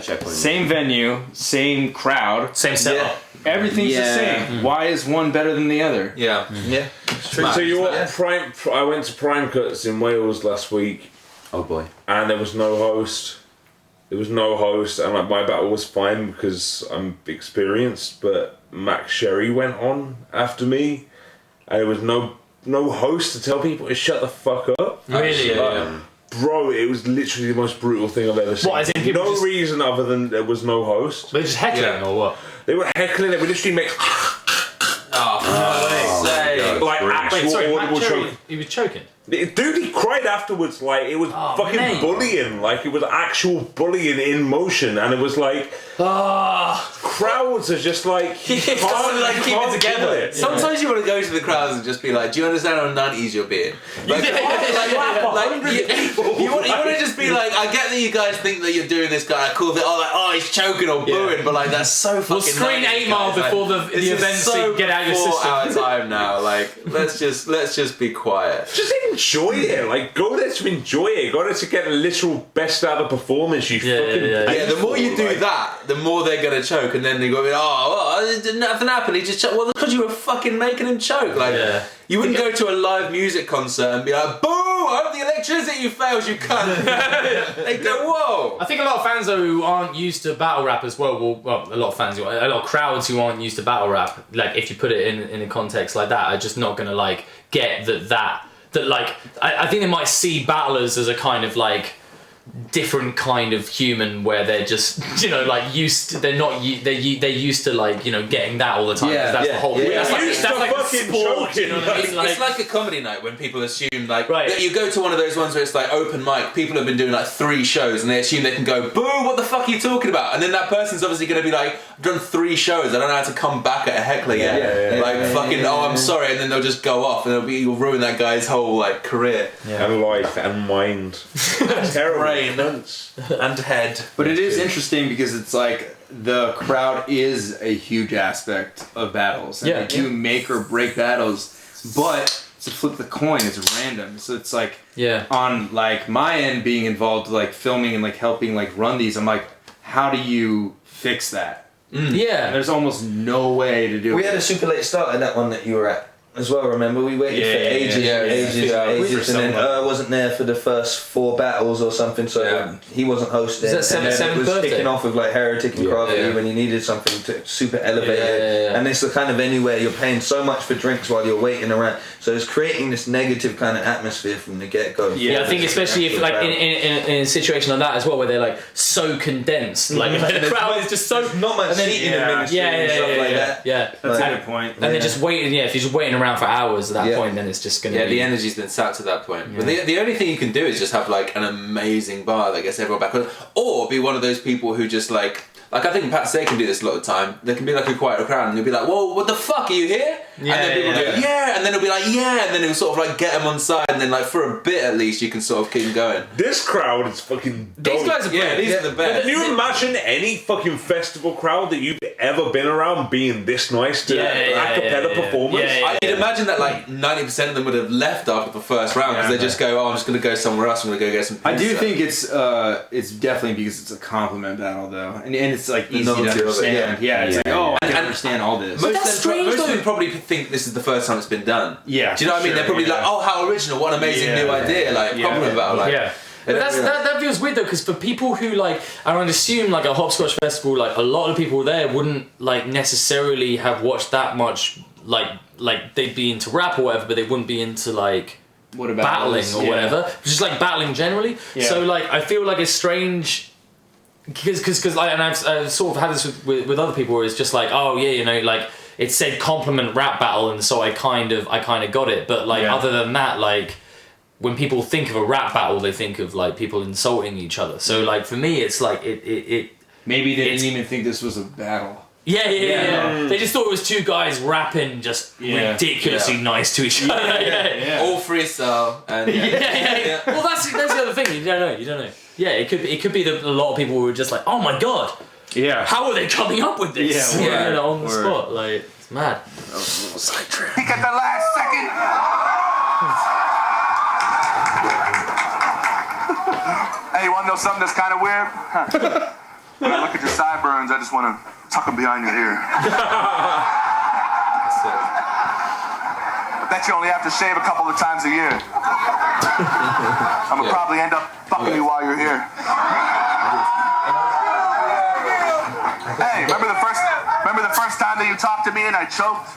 Checkpoint.
Same venue, same crowd,
same setup.
Everything's the same. Why is one better than the other?
So you were Prime. I went to Prime Cuts in Wales last week.
Oh boy!
And there was no host. And like my battle was fine because I'm experienced. But Max Sherry went on after me, and there was no host to tell people to shut the fuck up.
Really?
Bro, it was literally the most brutal thing I've ever seen.
What, as in people
no reason other than there was no host.
They're just heckling or what?
They were heckling. They were literally making. Like actual audible choking.
He was choking.
Dude, he cried afterwards like it was fucking bullying. Like it was actual bullying in motion, and it was like crowds are just like
keep it together. Sometimes you want to go to the crowds and just be like, "Do you understand how 90s you're being?" Like, you want to just be like, "I get that you guys think that you're doing this kind of cool thing. Oh, he's choking or booing, but like that's so fucking."
We'll screen 8 Mile before the event so get out your system.
Our time now. Like let's just be quiet.
Just enjoy it. Like go there to enjoy it. Go there to get a literal best out of performance. You fucking
the more you do that, the more they're gonna choke, and then they go, nothing happened. He just choked. Well, because you were fucking making him choke. Like you wouldn't go to a live music concert and be like, "Boo! I hope the electricity fails, you cunt." They go, "Whoa!"
I think a lot of fans though who aren't used to battle rap as well. A lot of crowds who aren't used to battle rap. Like if you put it in a context like that, are just not gonna like get that like I think they might see battlers as a kind of like different kind of human where they're just like used to, they're used to like getting that all the time. That's the whole that's like sport, you know what I mean?
It's like a comedy night when people assume like that you go to one of those ones where it's like open mic, people have been doing like 3 shows and they assume they can go, "Boo, what the fuck are you talking about?" And then that person's obviously going to be like, "I've done 3 shows, I don't know how to come back at a heckler yet." I'm sorry, and then they'll just go off and you'll ruin that guy's whole like career
and life and mind.
Terrible. And head.
But it is interesting because it's like the crowd is a huge aspect of battles. And they do make or break battles, but to flip the coin is random. So it's like on like my end being involved like filming and like helping like run these, I'm like, how do you fix that?
Yeah.
There's almost no way to do it.
We had a super late start in that one that you were at. as well, remember? We waited for ages and ages, and then wasn't there for the first 4 battles or something, so he wasn't hosting.
Is that
and then it was
birthday?
kicking off with like Heretic and Crafty when you needed something to super elevate it. And it's the kind of venue where you're paying so much for drinks while you're waiting around, so it's creating this negative kind of atmosphere from the get-go.
I think especially if like in a situation like that as well, where they're like so condensed, like the crowd is just so
not much seating in ministry and stuff like that.
That's a good point.
And they're just waiting. If you're just waiting around for hours at that point, then it's just gonna be...
the energy's been sapped at that point. But the only thing you can do is just have like an amazing bar that gets everyone back on, or be one of those people who just like I think Pat Stay can do this a lot of the time. There can be like a quieter crowd and you'll be like, whoa, what the fuck, are you here? And then people go, and then it'll be like, and then it'll sort of like get them on side, and then like for a bit at least you can sort of keep going.
This crowd is fucking dope.
These guys are brilliant. These are the best.
Can you imagine any fucking festival crowd that you've ever been around being this nice to a cappella performance?
I'd imagine that like 90% of them would have left after the first round because they just go, I'm just going to go somewhere else, I'm going to go get some pizza.
I do think it's definitely because it's a compliment battle though, and it's like easy to understand. It's like, I can understand all this.
Most of them probably think this is the first time it's been done.
Yeah.
Do you know what I mean? They're probably like, oh, how original, what an amazing new idea, like compliment battle. Like,
But that feels weird though, because for people who like, I would assume like a hopscotch festival, like a lot of people there wouldn't like necessarily have watched that much, like they'd be into rap or whatever, but they wouldn't be into like battling or whatever, just like battling generally. So like I feel like it's strange because like, and I've sort of had this with other people where it's just like, oh yeah, you know, like it said compliment rap battle, and so I kind of got it, but like other than that, like when people think of a rap battle, they think of like people insulting each other. So like for me, it's like it
maybe they didn't even think this was a battle.
They just thought it was two guys rapping just ridiculously nice to each other.
All freestyle. And
Well, that's the other thing. You don't know. Yeah, it could be that a lot of people were just like, oh my god.
Yeah.
How are they coming up with this? On the spot, like it's mad.
Sidetrack. Peek at the last second. Hey, you want to know something that's kind of weird? When I look at your sideburns, I just want to tuck them behind your ear. I bet you only have to shave a couple of times a year. I'm gonna probably end up fucking you while you're here. Hey, remember the first time that you talked to me and I choked?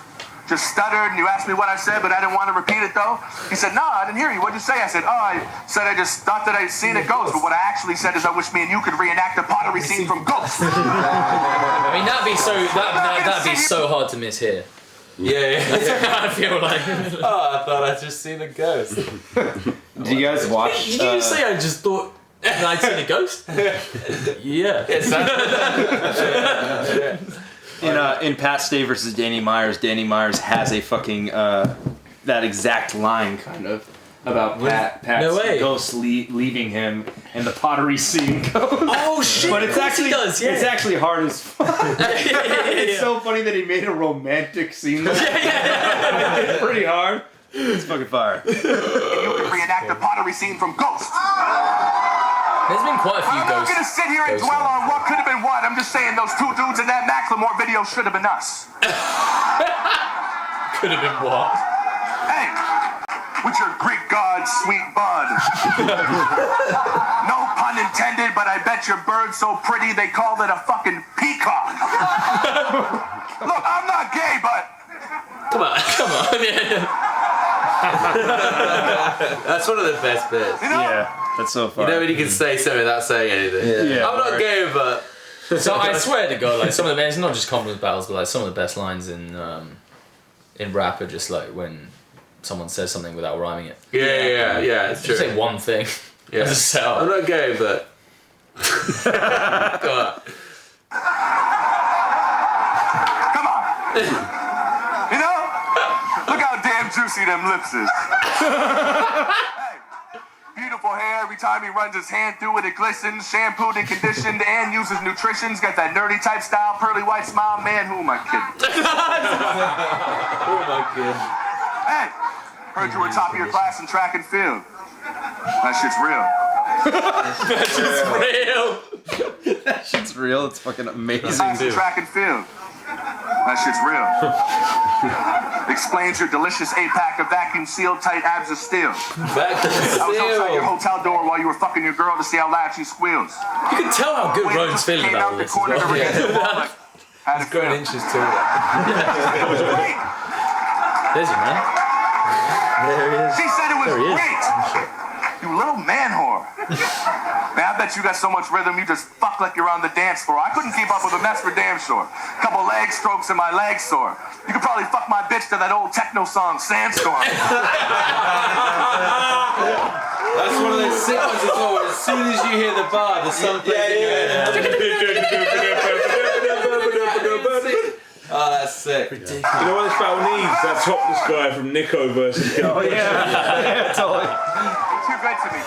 Just stuttered and you asked me what I said, but I didn't want to repeat it though. You said, no, I didn't hear you. What'd you say? I said, I just thought that I'd seen a ghost. But what I actually said is I wish me and you could reenact the pottery scene from Ghost.
I mean, that'd be so hard to miss here. That's what I feel like.
I thought I'd just seen a ghost.
Do you guys watch?
Did you just say I just thought I'd seen a ghost?
In Pat Stay versus Danny Myers has a fucking that exact line kind of about Pat's ghost leaving him and the pottery scene goes. Oh shit! But it's actually hard as fuck. It's so funny that he made a romantic scene. It's pretty hard. It's fucking fire.
You can reenact the pottery scene from Ghost.
There's been quite a few ghosts.
I'm not gonna sit here and dwell on what could have been what. I'm just saying those two dudes in that Macklemore video should have been us.
Could have been what?
Hey, with your Greek god, sweet bud. No pun intended, but I bet your bird's so pretty they called it a fucking peacock. Look, I'm not gay, but...
Come on.
That's one of the best bits.
You know?
Yeah. That's so funny.
You know when you can say something without saying anything. I'm not gay, but...
So I swear to God, like some of the best, not just compliment battles, but like some of the best lines in rap are just like when someone says something without rhyming it.
Yeah, it's true.
Just say one thing.
Yeah. I'm not gay, but... Come on.
Come on. You know? Look how damn juicy them lips is. Beautiful hair. Every time he runs his hand through it, it glistens. Shampooed and conditioned and uses nutritions. Got that nerdy type style, pearly white smile. Man, who am I kidding?
Who am I kidding?
Hey, heard you were top of your class in track and field. That shit's real.
That shit's real. It's fucking amazing.
Track and field. That shit's real. Explains your delicious 8-pack of vacuum sealed tight abs of steel.
Vacuum
I was outside your
seal.
hotel door while you were fucking your girl to see how loud she squeals.
You can tell how good Rone's feeling
Came
about
out
all
the
this as
corner to
well.
ring into the wall like, how'd it
It's going
feel?
inches taller.
It was great.
There's your man.
There he is.
She said it was
There he is.
great. You little man whore. Man, I bet you got so much rhythm you just fuck like you're on the dance floor. I couldn't keep up with them, that's for damn sure. Couple leg strokes and my legs sore. You could probably fuck my bitch to that old techno song, Sandstorm.
That's one of those sick ones as well, where as soon as you hear the bar, the song plays. Oh, that's sick. Ridiculous.
You know what this battle needs? That topless guy from Nico versus Killer.
Oh yeah, totally.
Too good to me.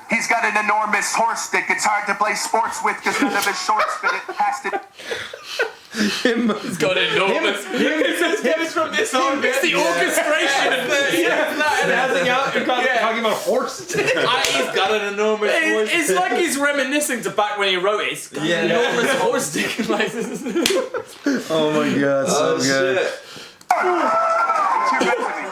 He's got an enormous horse stick. It's hard to play sports with because none of his shorts fit it. Has to.
He's got enormous.
It's from this song.
It's the orchestration.
Talking about a horse.
He's got an enormous voice.
It's like he's reminiscing to back when he wrote it. It's got an enormous horse dick. Like,
Oh my god, so good.
Too good to me.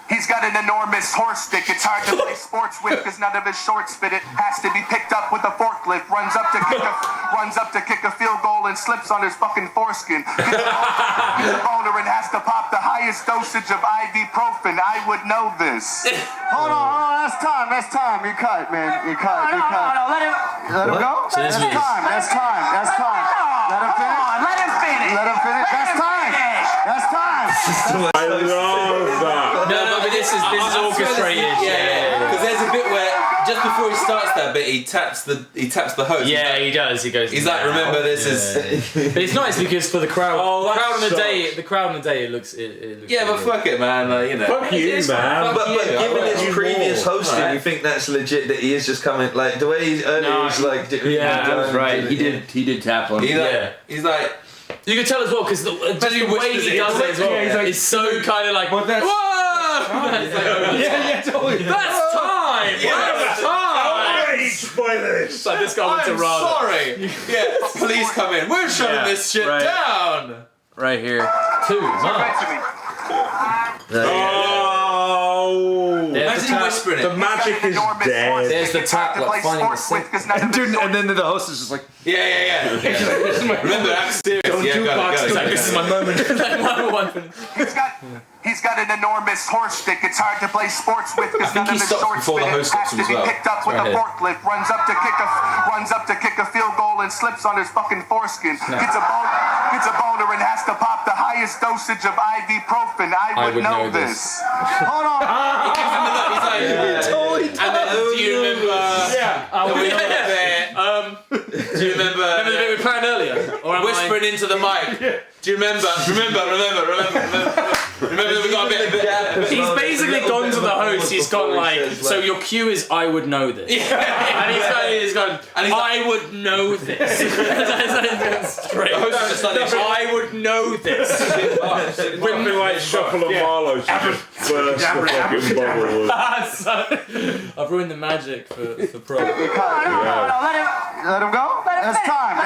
He's got an enormous horse stick. It's hard to play sports with because none of his shorts fit it. Has to be picked up with a forklift. Runs up to kick a field goal and slips on his fucking foreskin. Gets a boner and has to pop the highest dosage of ibuprofen. I would know this.
Hold on, that's time. You cut, man. You cut.
No, let him.
Let him go?
So this
That's
is-
time. Let him finish.
Let him finish.
That's time.
I love that.
No, but this is orchestrated.
Yeah, because there's a bit where just before he starts that bit, he taps the host.
Yeah, he does. He goes.
He's like, remember this is.
But it's nice because for the crowd,
Oh,
the crowd on the
that
day, it looks. It looks
Yeah, but
pretty
fuck it, man. Like, you know.
Fuck you, man.
But given his
you
previous
more.
hosting,
Right.
you think that's legit that he is just coming like the way he's earlier
No,
he's like
yeah,
That was right. He did tap on.
He's like.
You can tell as well because just the way he does it as well.
Yeah, he's like-
it's so kind of like.
Well, that's-
Whoa!
Yeah, totally.
That's time. That's time.
Outraged by this.
So this guy went to
I'm
Rada.
sorry. Yeah, police come in. We're shutting this shit
right.
down.
Right here.
Too
Good
much.
to me.
Oh.
Imagine whispering
The
it.
magic is dead.
There's the tap, like finding the sync.
And then the host is just like,
Yeah. Remember, I'm serious.
Don't
yeah,
jukebox.
go.
It's like, this is my moment.
He's got an enormous horse stick. It's hard to play sports with because none of
he
his
stops
shorts
before
fit
the
it.
host stops
Has
him
to
as
be
well.
picked up with a forklift. Runs up to kick a field goal and slips on his fucking foreskin. Gets a boner and has to pop the highest dosage of ibuprofen. I would know this.
Hold on.
He's like, and then do you remember? Do you remember?
Remember the bit we planned earlier? Or am
Whispering into the mic. Do you remember? Remember that we got a bit.
He's basically gone to the host. He's gone like, so your cue is I would know this, and he's gone. I would know this. Straight. I would know this.
Something like Shuffle and Marlo to just burst the fucking bubble.
I've ruined the magic for Pro.
Let him go? That's time.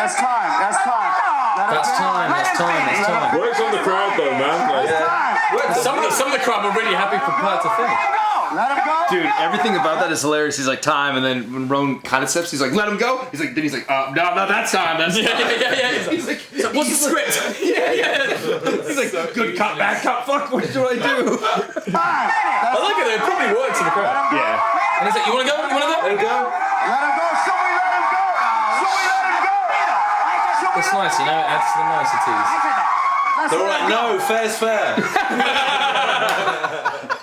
Works on the crowd though, man. Like,
Some of the crowd were really happy for Pat to finish.
Let him go.
dude, everything about that is hilarious. He's like, time, and then when Roan kind of steps, he's like, let him go. He's like, no, that's time. That's
Yeah. He's like, what's the script?
He's like, good cut, bad cut. Fuck, what do I do?
I like it. It probably works in the crowd.
Yeah.
And he's like, you wanna go?
Let him go. Should we let him go?
It's nice, you know. It adds to the niceties.
They're all like, no, fair's fair.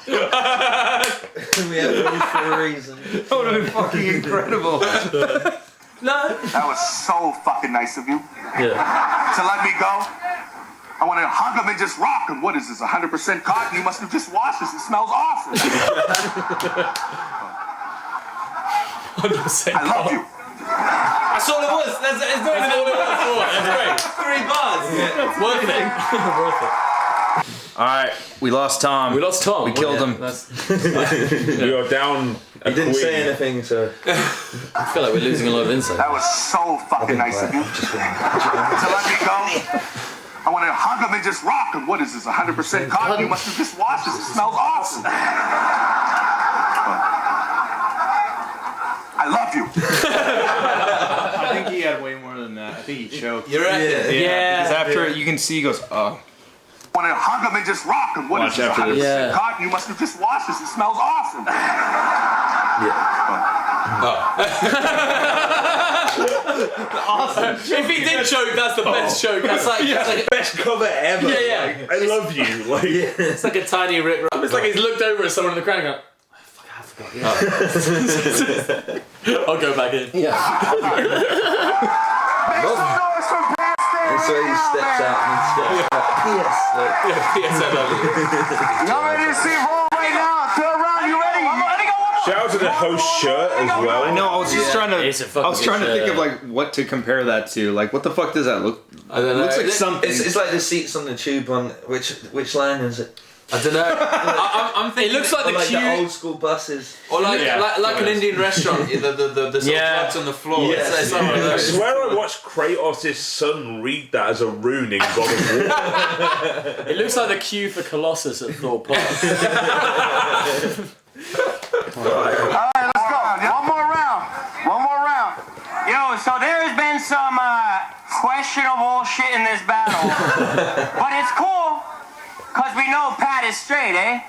We have rules for a reason.
That would have been fucking incredible.
That was so fucking nice of you.
Yeah.
To let me go. I want to hug him and just rock him. What is this, 100% cotton? You must have just washed this. It smells awesome.
100%.
I love you.
That's all it was. That's all it was.
That's great.
3 bars.
Worth it. Worth it.
All right, we lost Tom.
We lost Tom.
We killed him.
We are down.
He didn't say anything, so.
I feel like we're losing a lot of insight.
That was so fucking nice of you. To let me go. I want to hug him and just rock him. What is this, 100% cotton? You must have just washed this. It smells awesome. I love you.
I think he had way more than that. I think he choked.
You're right.
Yeah. Because after it, you can see he goes, oh.
I want to hug him and just rock him. What is this, 100% cotton? You must have just washed this. It smells awesome.
Awesome. If he did choke, that's the best choke. That's like,
that's like best cover ever.
Yeah.
Like, I love you. Like,
it's like a tiny Rick Ross. It's like he's looked over at someone in the crowd and gone, I forgot. I'll go back in.
Yeah. And so he steps out and steps out. Yes.
Y'all ready to see Roll right now? Third round, you ready?
shout out to the host shirt as well.
I know. I was just trying to. I was trying to think of like what to compare that to. Like, what the fuck does that look?
I don't know.
It looks like something.
It's like the seats on the tube on which line is it?
I don't know. I'm thinking.
It looks like the old school buses,
or like an Indian restaurant. The sort of flags on the floor.
Yes.
It's like one of
I
those.
swear I watched Kratos' son read that as a rune in God of War.
It looks like the queue for Colossus at Thor Park.
Alright, let's go. One more round.
Yo, so there's been some questionable shit in this battle. But it's cool, because we know Pat is straight, eh?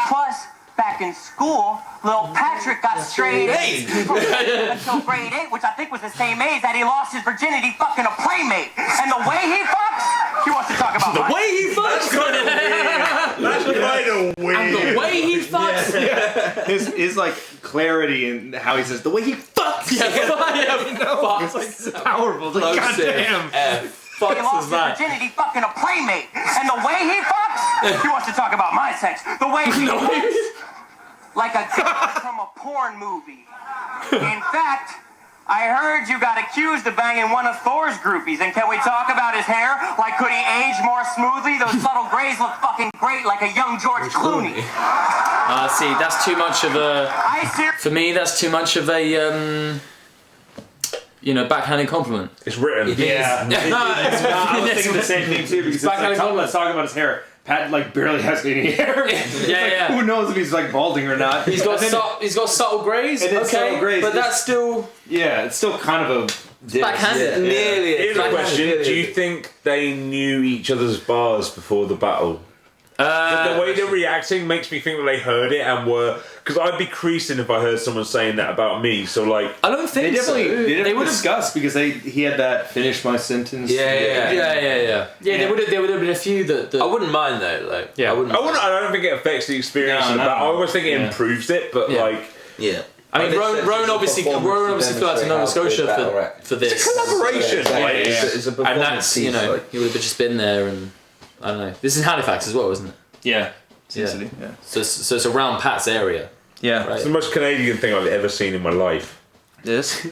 Plus, back in school, little Patrick got straight A's until grade 8, which I think was the same age that he lost his virginity fucking a playmate. And the way he fucks, he wants to talk about
the way he fucks.
That's kind of weird.
And the way he fucks.
Yeah. His like clarity and how he says the way he fucks.
Yeah,
fucks. It's like powerful. It's like, goddamn.
He lost his virginity fucking a playmate. And the way he fucks, he wants to talk about my sex. The way he fucks, like a guy from a porn movie. In fact, I heard you got accused of banging one of Thor's groupies. And can we talk about his hair? Like, could he age more smoothly? Those subtle grays look fucking great, like a young George Clooney.
See, that's too much of a... For me, that's too much of a... backhanded compliment.
It's written.
Yeah. I was thinking the same thing too because let's talk about his hair. Pat like barely has any hair.
Yeah.
Who knows if he's like balding or not?
He's got subtle grays.
Okay, subtle grays,
but that's still
it's still kind of a
backhanded.
Yeah. Nearly.
Here's a question: do you think they knew each other's bars before the battle? The way they're reacting makes me think that they heard it and were, because I'd be creasing if I heard someone saying that about me. So like,
I don't think
they would discuss because he had that finish my sentence.
Yeah. There would have been a few that I
wouldn't mind though. Like,
yeah,
I wouldn't.
I don't think it affects the experience of the battle. I always think it improves it, but like,
yeah.
I mean, Roan obviously flew out to Nova Scotia for this.
It's a collaboration.
It's a performance
and that's
piece,
he would have just been there and. I don't know. This is Halifax as well, isn't it?
Yeah.
Yeah. So it's around Pat's area.
Yeah.
Right.
It's the most Canadian thing I've ever seen in my life.
This?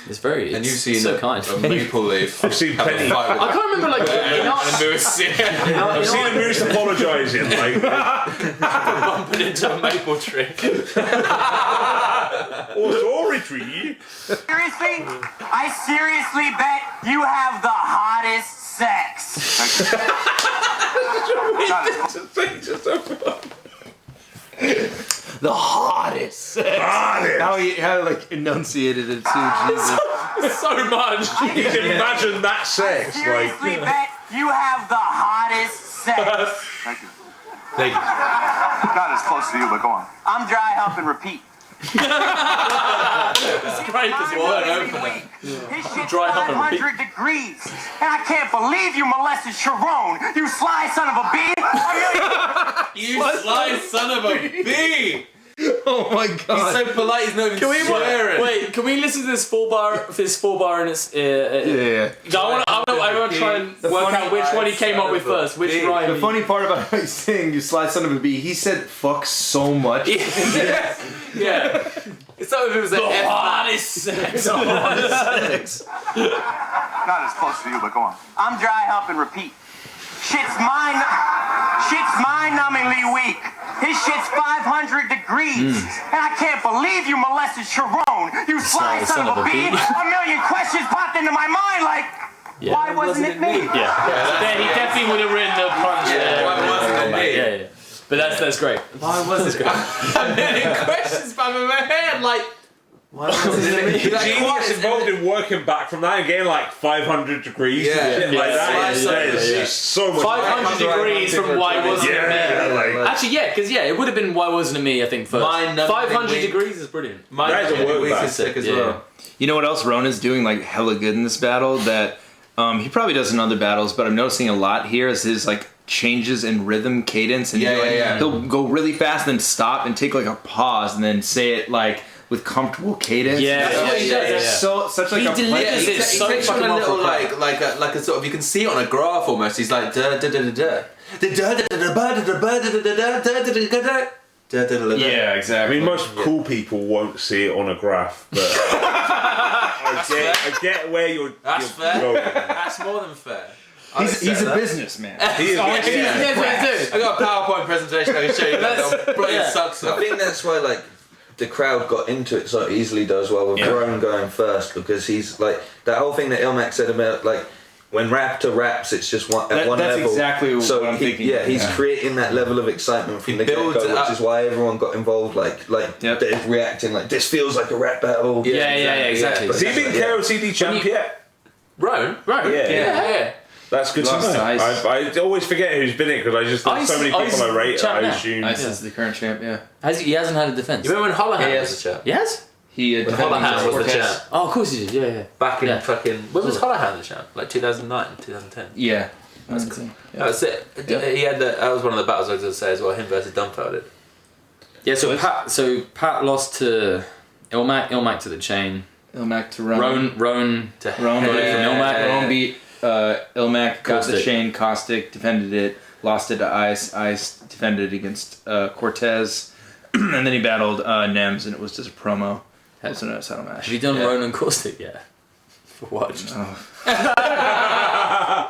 It's very.
And you've seen
so kind.
a maple leaf.
I've seen plenty.
I can't remember like
I've seen a moose apologising, like
bumping into a maple tree.
Or sorry tree.
Seriously? I seriously bet you have the hottest sex.
The hottest sex. How he like enunciated it too. Jesus.
So much.
You can imagine that sex.
I seriously bet you have the hottest sex.
Thank you.
Thank you.
Not as close to you, but go on.
I'm dry hump and repeat.
It's great because you weren't open.
His shit's
Dry hump and repeat.
500 degrees. And I can't believe you molested Sharon. You sly son of a bee.
You sly son of a bee.
Oh my god.
He's so polite. He's not even swearing.
Wait, can we listen to this full bar and it's I want to try and work out which one he came up with first. Which rhyme?
The funny part about how he's saying "you sly son of a bee," he said "fuck" so much.
Yeah. It's not if it was the hottest sex.
Not as close to you, but go on.
I'm dry hump and repeat. Shit's mine. Shit's mind-numbingly weak. His shit's 500 degrees. And I can't believe you molested Sharon. You sly son of a bee. A million questions popped into my mind like, why wasn't it me?
Yeah, he definitely would have written the punch there.
Why wasn't it me?
Yeah. But that's great.
Why wasn't it? A million questions back in my head, like. Why wasn't it me?
Genius involved in working back from that and getting like 500 degrees and shit like that. It's so much.
500 degrees from why wasn't it me? Actually, because it would have been why wasn't it me. I think first. 500 degrees is brilliant.
That is a work back.
Sick as well.
You know what else RONE's doing like hella good in this battle that he probably does in other battles, but I'm noticing a lot here is his like changes in rhythm, cadence, and he'll go really fast, then stop and take like a pause, and then say it like with comfortable cadence.
That's what he does.
It's such like
he
a
delivers it so
takes
fucking
a
well
little
for
like a sort of, you can see it on a graph almost. He's like da da da da da.
Yeah, exactly.
I mean, most cool people won't see it on a graph, but I get where you're
fair.
going.
That's more than fair.
He's a businessman.
He is.
I got a PowerPoint presentation I can show you. That sucks.
I think that's why like the crowd got into it so easily does well with RONE going first, because he's like that whole thing that Ilmac said about like when Raptor raps, it's just one at one
that's
level.
Exactly what I'm thinking.
Yeah, he's creating that level of excitement from the get-go, which is why everyone got involved. Like they're reacting like this feels like a rap battle.
Yeah, exactly.
Has he been KOTD champ yet?
RONE?
Yeah. That's good to know. I always forget who's been it because I just there's so many people I rate. I assume
Ice is the current champ. Yeah.
He hasn't had a defense.
You remember when Hollahan was the champ?
Yes.
Hollahan was the champ.
Oh, of course he did. Yeah.
Back in fucking. When was Hollahan the champ? Like 2009, 2010.
Yeah.
That's cool. That's it. He had that was one of the battles I was going to say as well. Him versus Dumbfounded.
Yeah. So Pat lost to Ilmac. Ilmac to the chain.
Ilmac to RONE.
RONE
to
RONE. Got it from Ilmac.
RONE beat Ilmac, got the chain. Caustic defended it, lost it to Ice. Ice defended it against Cortez, and then he battled Nems, and it was just a promo. It wasn't a title match.
Have you done RONE and Caustic yet? For what?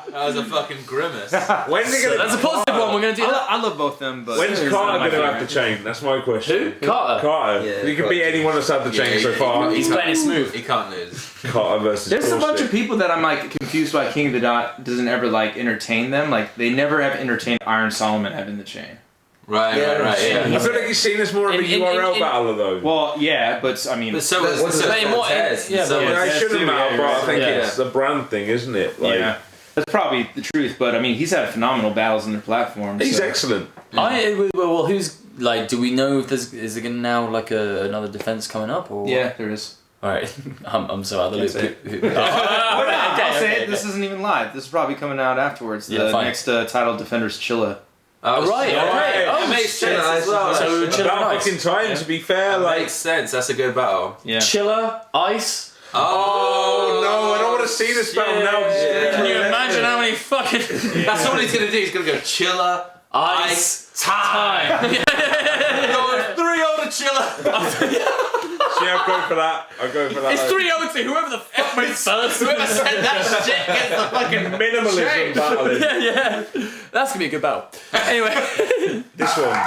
That was a fucking grimace.
When's it gonna?
That's a positive one. We're gonna do that.
I love both of them, but
when's Carter gonna have the chain? That's my question.
Who? Carter.
Yeah, he can beat anyone that's had the chain so far.
He's playing it smooth.
He can't lose.
Carter versus.
There's a bunch of people that I'm like confused why King of the Dot doesn't ever like entertain them. Like they never have entertained Iron Solomon having the chain.
Right.
I feel like he's seen this more of a URL battler though.
Well, yeah, but I mean,
but so was Cortez.
I shouldn't matter, but I think it's the brand thing, isn't it? Like,
that's probably the truth. But I mean, he's had phenomenal battles on their platform.
He's excellent.
Well, who's like? Do we know if is there gonna now like another defense coming up? Or
yeah, there is.
All right, I'm so out of the loop.
I'll say it. This isn't even live. This is probably coming out afterwards. The next title defender's Chilla.
Right.
It
makes sense as well.
So Chilla
About fucking time, to be fair. Like,
makes sense. That's a good battle.
Yeah.
Chilla, Ice.
Oh no! I don't want to see this battle now.
Can you imagine how many fucking?
That's all he's gonna do. He's gonna go Chilla, Ice, time. Going 3-0 to Chilla.
Yeah, I'll go for that.
It's 3-0 to whoever the fuck made first.
Whoever said that shit gets the fucking
minimalism battle.
Yeah. That's gonna be a good battle. Anyway,
this one.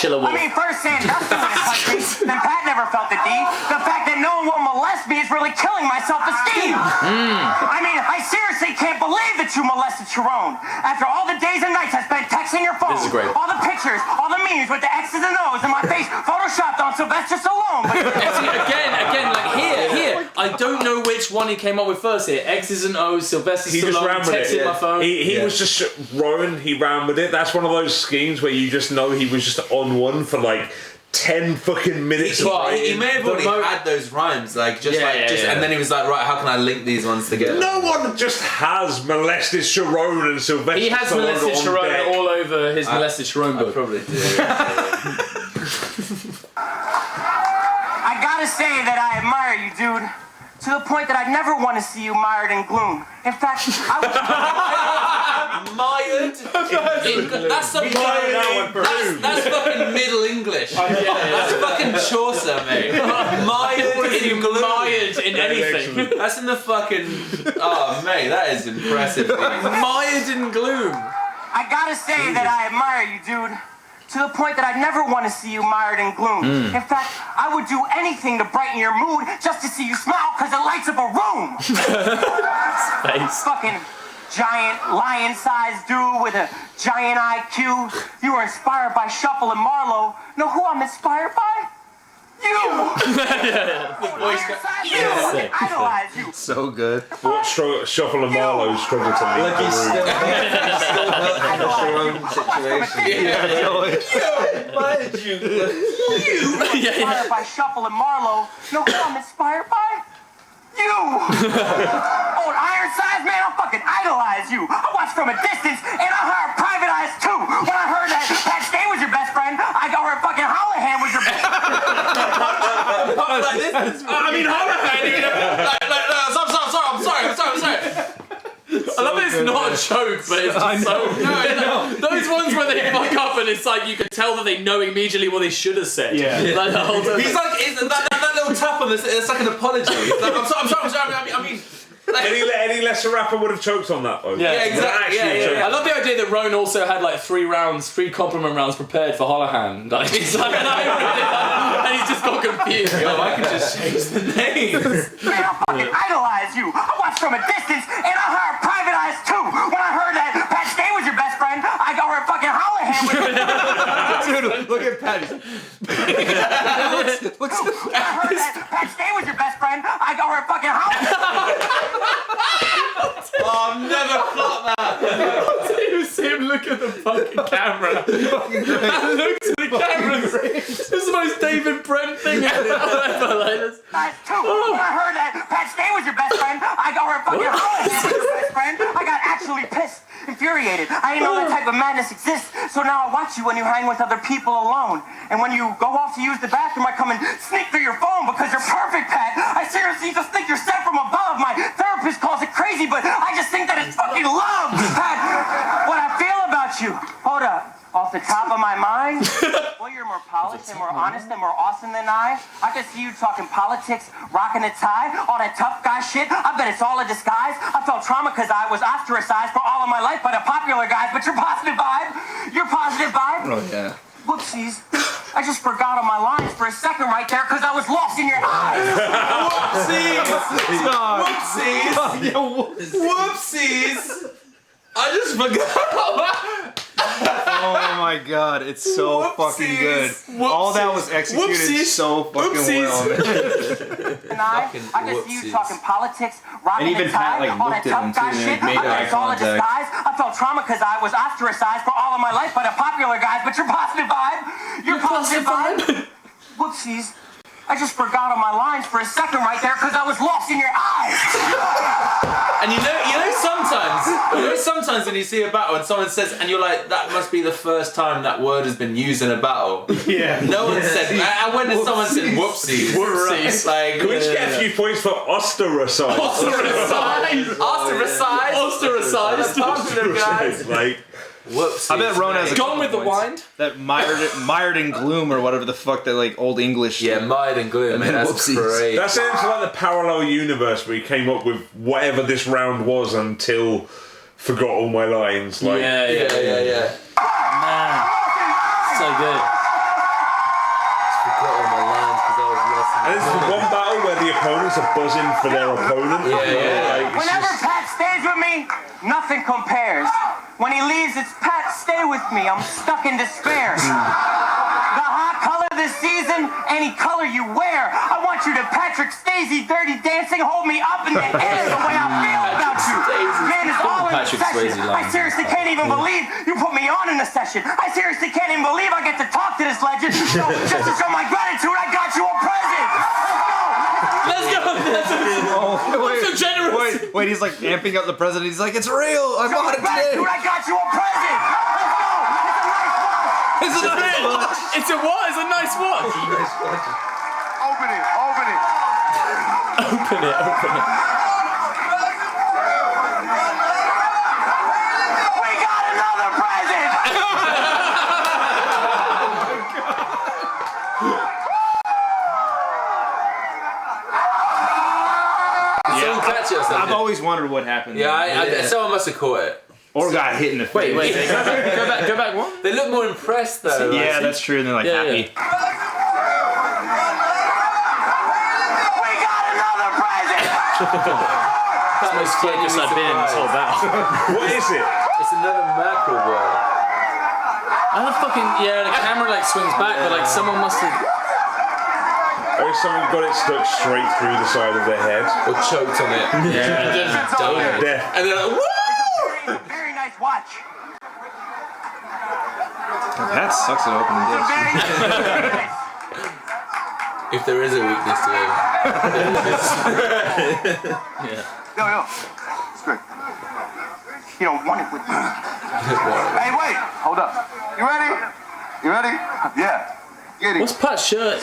I mean, first saying nothing would touch me, then Pat never felt the D. The fact that no one will molest me is really killing my self-esteem. I mean, I seriously can't believe that you molested Sharon. After all the days and nights I spent texting your phone,
this is great.
All the pictures, all the memes with the X's and O's and my face photoshopped on Sylvester Stallone.
Again, like here, I don't know which one he came up with first here. X's and O's, Sylvester Stallone, texted my phone.
He was just RONE, he ran with it. That's one of those schemes where you just know he was just on one for like 10 fucking minutes.
He may have already had those rhymes, and then he was like, right, how can I link these ones together?
No one just has molested Sharon and Sylvester.
He has molested Sharon all over his molested Sharon book.
I probably do.
I gotta say that I admire you, dude. to the point that I'd never want to see you mired in gloom. In fact, I would...
Mired? That's some that's fucking Middle English. That's fucking Chaucer, mate.
Mired in anything.
That's in the fucking... Oh, mate, that is impressive. Mired in gloom.
I gotta say that I admire you, dude. To the point that I'd never want to see you mired in gloom. In fact, I would do anything to brighten your mood just to see you smile because it lights up a room. Fucking giant lion-sized dude with a giant IQ. You were inspired by Shuffle and Marlo. Know who I'm inspired by? You! I idolize you.
So good.
What Shuffle and Marlo struggle to leave the room.
Inspired by Shuffle and Marlo. Know who I'm inspired by? You! Oh, an iron size, man, I fucking idolize you. I watched from a distance, and I hired private eyes too. When I heard that Pat Stay was your best friend, I got her fucking Holohan was your best friend.
I'm sorry. I love that it's not a joke, but it's just so... Those ones where they fuck up and it's like you can tell that they know immediately what they should have said.
Yeah.
Like the whole time.
He's like, that little tap on this, it's like an apology. It's like, I'm sorry, I mean... Like,
any lesser rapper would have choked on that.
Yeah, exactly. I love the idea that Rone also had like 3 compliment rounds prepared for Holohan. Like, he's like, and he's just got confused.
I can just change the name.
Man, I fucking idolize you. I watched from a distance, and I hired private eyes too. When I heard that Pat Stay was your best friend, I got her fucking Holohan with
Dude, look at Pat.
When I heard that Pat Stay was your best friend, I got her fucking Holohan.
Oh, I've never thought that.
You see him look at the fucking camera. And look to the camera. This is the most David Brent thing ever.
When I heard that Pat Stay was your best friend, I got her fucking Holohan was your best friend. I got actually pissed, infuriated. I didn't know that type of madness exists. So now I watch you when you hang with other people alone. And when you go off to use the bathroom, I come and sneak through your phone because you're perfect, Pat. I seriously just think you're sent from above. My therapist calls it crazy, but I just think that it's fucking love, Pat. What I feel about you. Hold up. Off the top of my mind, well, you're more polished and more honest and more awesome than I can see you talking politics, rocking a tie, all that tough guy shit. I bet it's all a disguise. I felt trauma because I was ostracized for all of my life by the popular guys, but your positive vibe,
Oh, yeah.
Whoopsies. I just forgot on my lines for a second right there because I was lost in your eyes.
Whoopsies. I just forgot.
Oh my god, it's so fucking good. All that was executed so fucking well.
And I can see you talking politics, rocking
even
a tie,
Pat, like,
all that
looked at
tough
him,
guy
too,
shit.
and made
I bet
eye
it's all a
contact.
disguise. I felt trauma because I was ostracized for all of my life by the popular guys, but your positive vibe, Whoopsies. I just forgot on my lines for a second right there because I was lost in your eyes.
And you know sometimes when you see a battle and someone says, and you're like, that must be the first time that word has been used in a battle.
Yeah.
No one said, and when someone said whoopsies.
Whoopsies.
Like,
can we just get a few points for ostracized?
Ostracized.
Like,
whoopsies.
I bet Rone has a
Gone with the wind.
That mired in gloom or whatever the fuck that like old English.
Yeah, mired in gloom, man. That's great.
That sounds like the parallel universe where he came up with whatever this round was until forgot all my lines. Like,
Yeah.
Man,
so good.
Forgot all my lines because I was lost.
And this is the one battle where the opponents are buzzing for their opponent.
Yeah.
Whenever Pat stays with me, nothing compares. When he leaves, it's Pat, stay with me. I'm stuck in despair. The hot color this season, any color you wear. I want you to Patrick Swayze, Dirty Dancing, hold me up in the air the way I feel about you. Man, it's all in the session. I seriously can't even believe you put me on in the session. I seriously can't even believe I get to talk to this legend. So, just to show my gratitude, I got you a present.
Let's go. I'm so generous.
Wait, he's like amping up the president. He's like, it's real. I bought it today.
Dude, I got you a present. Let's go. It's a nice watch.
It's a what? It's a nice watch.
Open it.
Open it.
We got another present!
I've always wondered what happened.
Yeah, someone must have caught it.
Or got hit in the face.
Wait. Go back one.
They look more impressed though.
Yeah, that's true. And they're like happy.
We got another present!
That's the most focused I've been in this whole battle.
What is it?
It's another mackerel boy.
How the fucking the camera like swings back, but like someone must have.
Or someone got it stuck straight through the side of their head.
Or choked on it.
Yeah.
Just died.
Death.
And they're like, woo!
Very nice watch.
That sucks at opening this.
Very nice.
If there is a weakness to it.
Yo. It's good. You don't want it with me. Hey, wait. Hold up. You ready? Yeah. Get it.
What's Pat's shirt?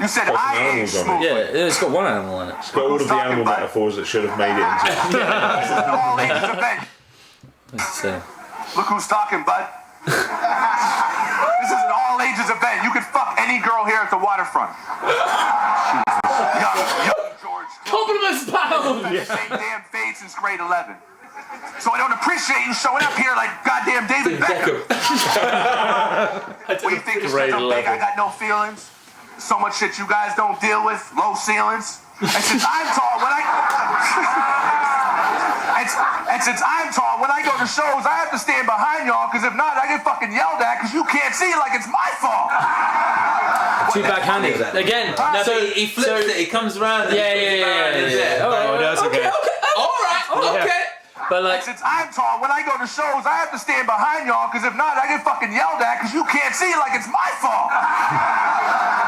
You said
Got some
I ain't
animals on it.
smooth.
Yeah, it's got one animal in it.
It's got all of the animal metaphors that should have made it into.
This is an all ages event.
Let's see.
Look who's talking, bud. This is an all ages event. You can fuck any girl here at the waterfront. Young George.
Compliments, pal.
Same damn fade since grade 11. So I don't appreciate you showing up here like goddamn David Beckham. What do you think? This is so big? I got no feelings. So much shit you guys don't deal with. Low ceilings. And since I'm tall, when I go to shows, I have to stand behind y'all, because if not, I get fucking yelled at because you can't see like it's my fault.
Too backhanded. Again.
So he flips it, he comes around.
Yeah.
Oh,
does, okay.
Alright, okay.
But like,
Since I'm tall, when I go to shows, I have to stand behind y'all, because if not, I get fucking yelled at because you can't see like it's my fault.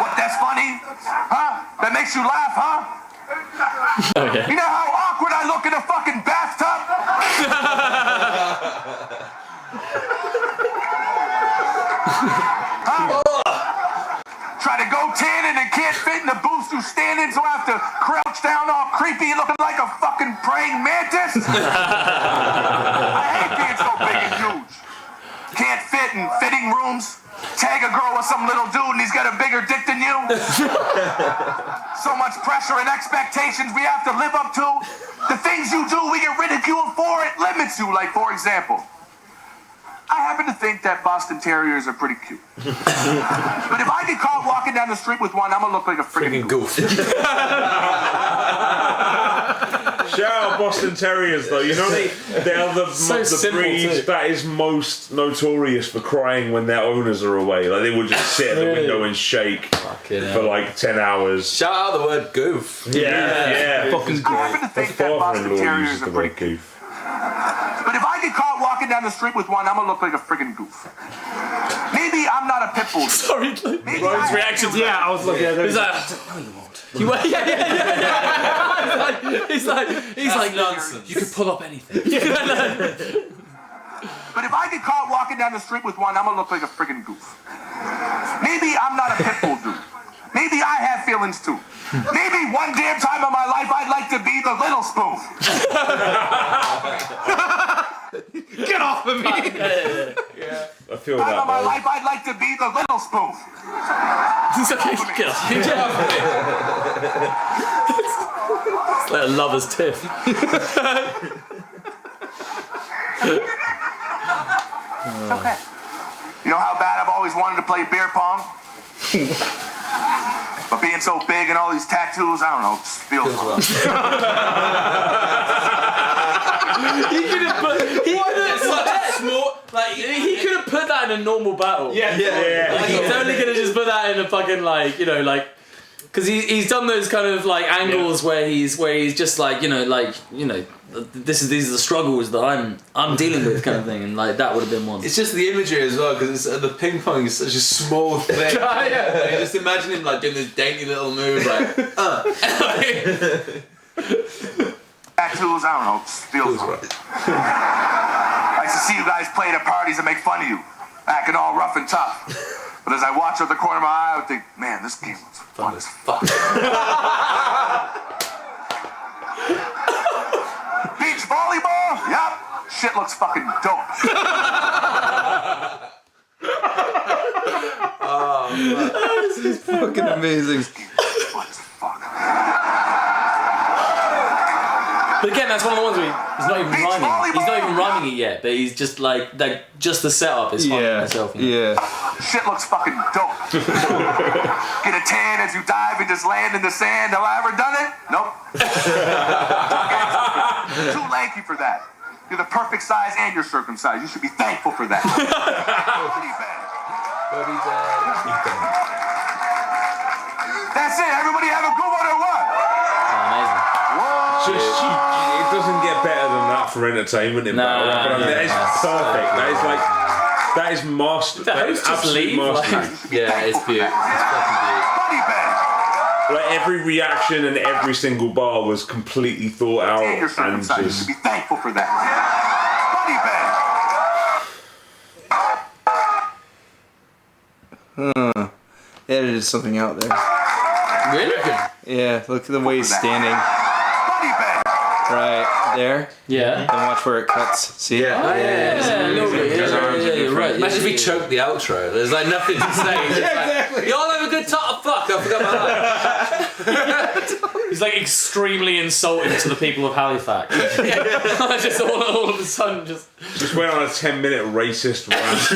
What, that's funny? Huh? That makes you laugh, huh?
okay.
You know how awkward I look in a fucking bathtub? Try to go tanning and can't fit in the booth you standing, so I have to crouch down all creepy looking like a fucking praying mantis. I hate being so big and huge. Can't fit in fitting rooms. Tag a girl with some little dude and he's got a bigger dick than you. So much pressure and expectations we have to live up to. The things you do we get ridiculed for, it limits you. Like, for example, I happen to think that Boston Terriers are pretty cute. But if I get caught walking down the street with one, I'm gonna look like a freaking goof.
Shout out Boston Terriers though. You know they're the breed that is most notorious for crying when their owners are away. Like they would just sit at the window and shake for like 10 hours.
Shout out the word goof.
Yeah.
Fucking goof. I happen to think that Boston Terriers are pretty cute. But if I get caught walking down the street with one, I'm gonna look like a friggin' goof. Maybe I'm not a pit bull.
Sorry, Ryan's reactions.
Yeah, I was looking at that.
He's like, no, you won't. He's like nonsense. You could pull up anything.
But if I get caught walking down the street with one, I'm gonna look like a friggin' goof. Maybe I'm not a pit bull dude. Maybe I have feelings too. Maybe one damn time in my life I'd like to be the little spoon.
Get off of me!
Yeah. I feel
time
that.
In my life I'd like to be the little spoon.
It's okay. Get off of me. It's like a lover's tiff.
It's okay. You know how bad I've always wanted to play beer pong? But being so big and all these tattoos, I don't know, it just feels well.
He could have put that in a normal battle.
Yeah.
Like, he totally could have just put that in a fucking because he's done those kind of like angles where he's just like these are the struggles that I'm dealing with kind of thing, and like that would have been one.
It's just the imagery as well, because the ping pong is such a small thing. Like, just imagine him like doing this dainty little move, like
Tattoos, I don't know, it just feels right. I used to see you guys play at parties and make fun of you, acting all rough and tough. But as I watch out the corner of my eye, I would think, man, this game was fun as fuck. Beach volleyball? Yup. Shit looks fucking dope.
This is fucking amazing.
But again, that's one of the ones where he's not even rhyming. He's not even rhyming it yet, but he's just like just the setup is funny itself.
Yeah.
Shit looks fucking dope. Get a tan as you dive and just land in the sand. Have I ever done it? Nope. Too lanky for that. You're the perfect size and you're circumcised. You should be thankful for that. That's it. Everybody have a good one or what?
Amazing.
It doesn't get better than that for entertainment in battle rap. I mean, that is perfect. That is master. That is absolute mastery.
Yeah, it's beautiful. It's fucking beautiful.
Like every reaction and every single bar was completely thought out and
just. You should be thankful for that.
Edited something out there.
Really?
Yeah, look at the way he's standing. Right there.
Yeah.
And watch where it cuts. See?
Yeah.
You're right.
Imagine if we choked the outro. There's like nothing to say.
Exactly.
Y'all have a good time. Oh, fuck, I forgot my life.
He's like extremely insulting to the people of Halifax. Just all of a sudden just
went on a 10-minute racist rant.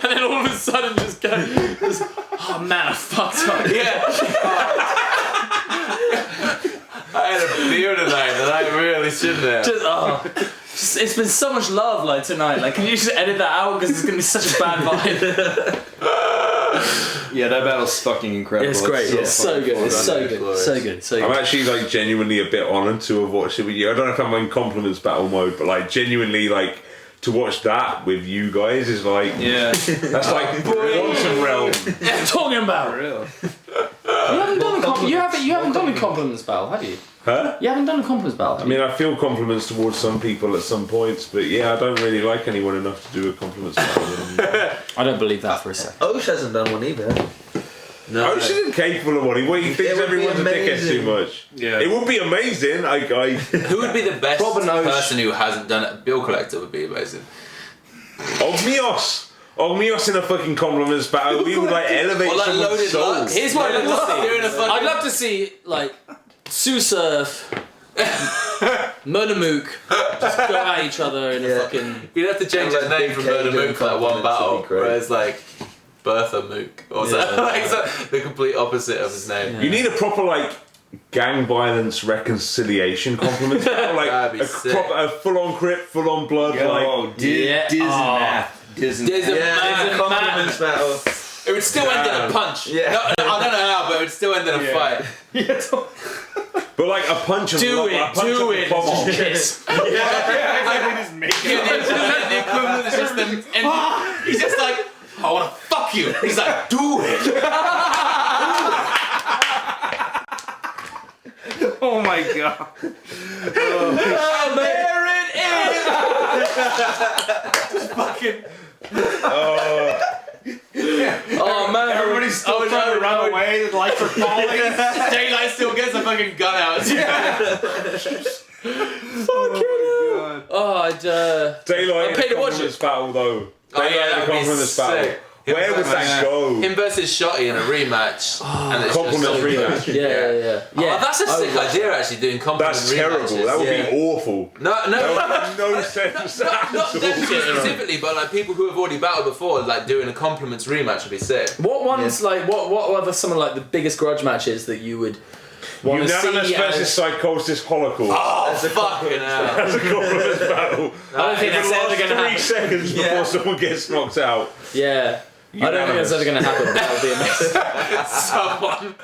and then all of a sudden just oh man, I fucked up.
Yeah. I had a beer tonight and I really shouldn't have.
It's been so much love like tonight. Like, can you just edit that out because it's gonna be such a bad vibe.
Yeah, that battle's fucking incredible.
It's great. It's so good. It's so good. So good. So good.
I'm actually like genuinely a bit honoured to have watched it with you. I don't know if I'm in compliments battle mode, but like genuinely like to watch that with you guys is like that's like quantum realm.
Talking about
real.
You haven't done a compliments battle, have you?
Huh?
You haven't done a compliments battle.
I mean, I feel compliments towards some people at some points, but yeah, I don't really like anyone enough to do a compliments battle.
I don't believe that for a second.
Osh hasn't done one either.
No, Osh isn't capable of one. He thinks everyone's a dickhead too much. Yeah, it would be amazing.
Who would be the best person who hasn't done it? Bill Collector would be amazing.
Ogmios in a fucking compliments battle. We would like elevate someone's soul.
Here's what I'd love to see. I'd love to see like Sue Surf, Murder Mook just go at each other in a fucking.
You'd have to change his name from Murder Mook for that one battle, where it's like Bertha Mook or something. Like the complete opposite of his name.
You need a proper like gang violence reconciliation compliments battle, like a full-on crip, full-on blood.
Compliments battle.
It would still end in a punch. Yeah. No, I don't know how, but it would still end in a fight.
But like a punch of
do it.
Exactly,
just make it.
The equivalent is just them. And he's just like, I want to fuck you. He's like, do it.
Oh my god.
There it is. Just fucking. Oh man,
everybody's still trying to run away, the lights are falling.
Daylight still gets a fucking gun out.
Daylight
I paid to watch
this battle though.
Daylight
the compliments battle. Where would that go?
Him versus Shotty in a rematch. And it's
compliments
rematch.
Yeah.
Oh, that's a sick idea actually, doing compliments
rematches. That's terrible. That would be awful.
No
sense.
Not them specifically, but like people who have already battled before, like doing a compliments rematch would be sick.
What ones like what are some of like the biggest grudge matches that you would want to see?
Unanimous versus Psychosis Holocaust.
Oh, fucking hell.
That's a compliments battle.
I don't think that's ever going to happen.
3 seconds before someone gets knocked out.
Yeah. I don't think that's ever going to happen. That would be amazing.
Someone.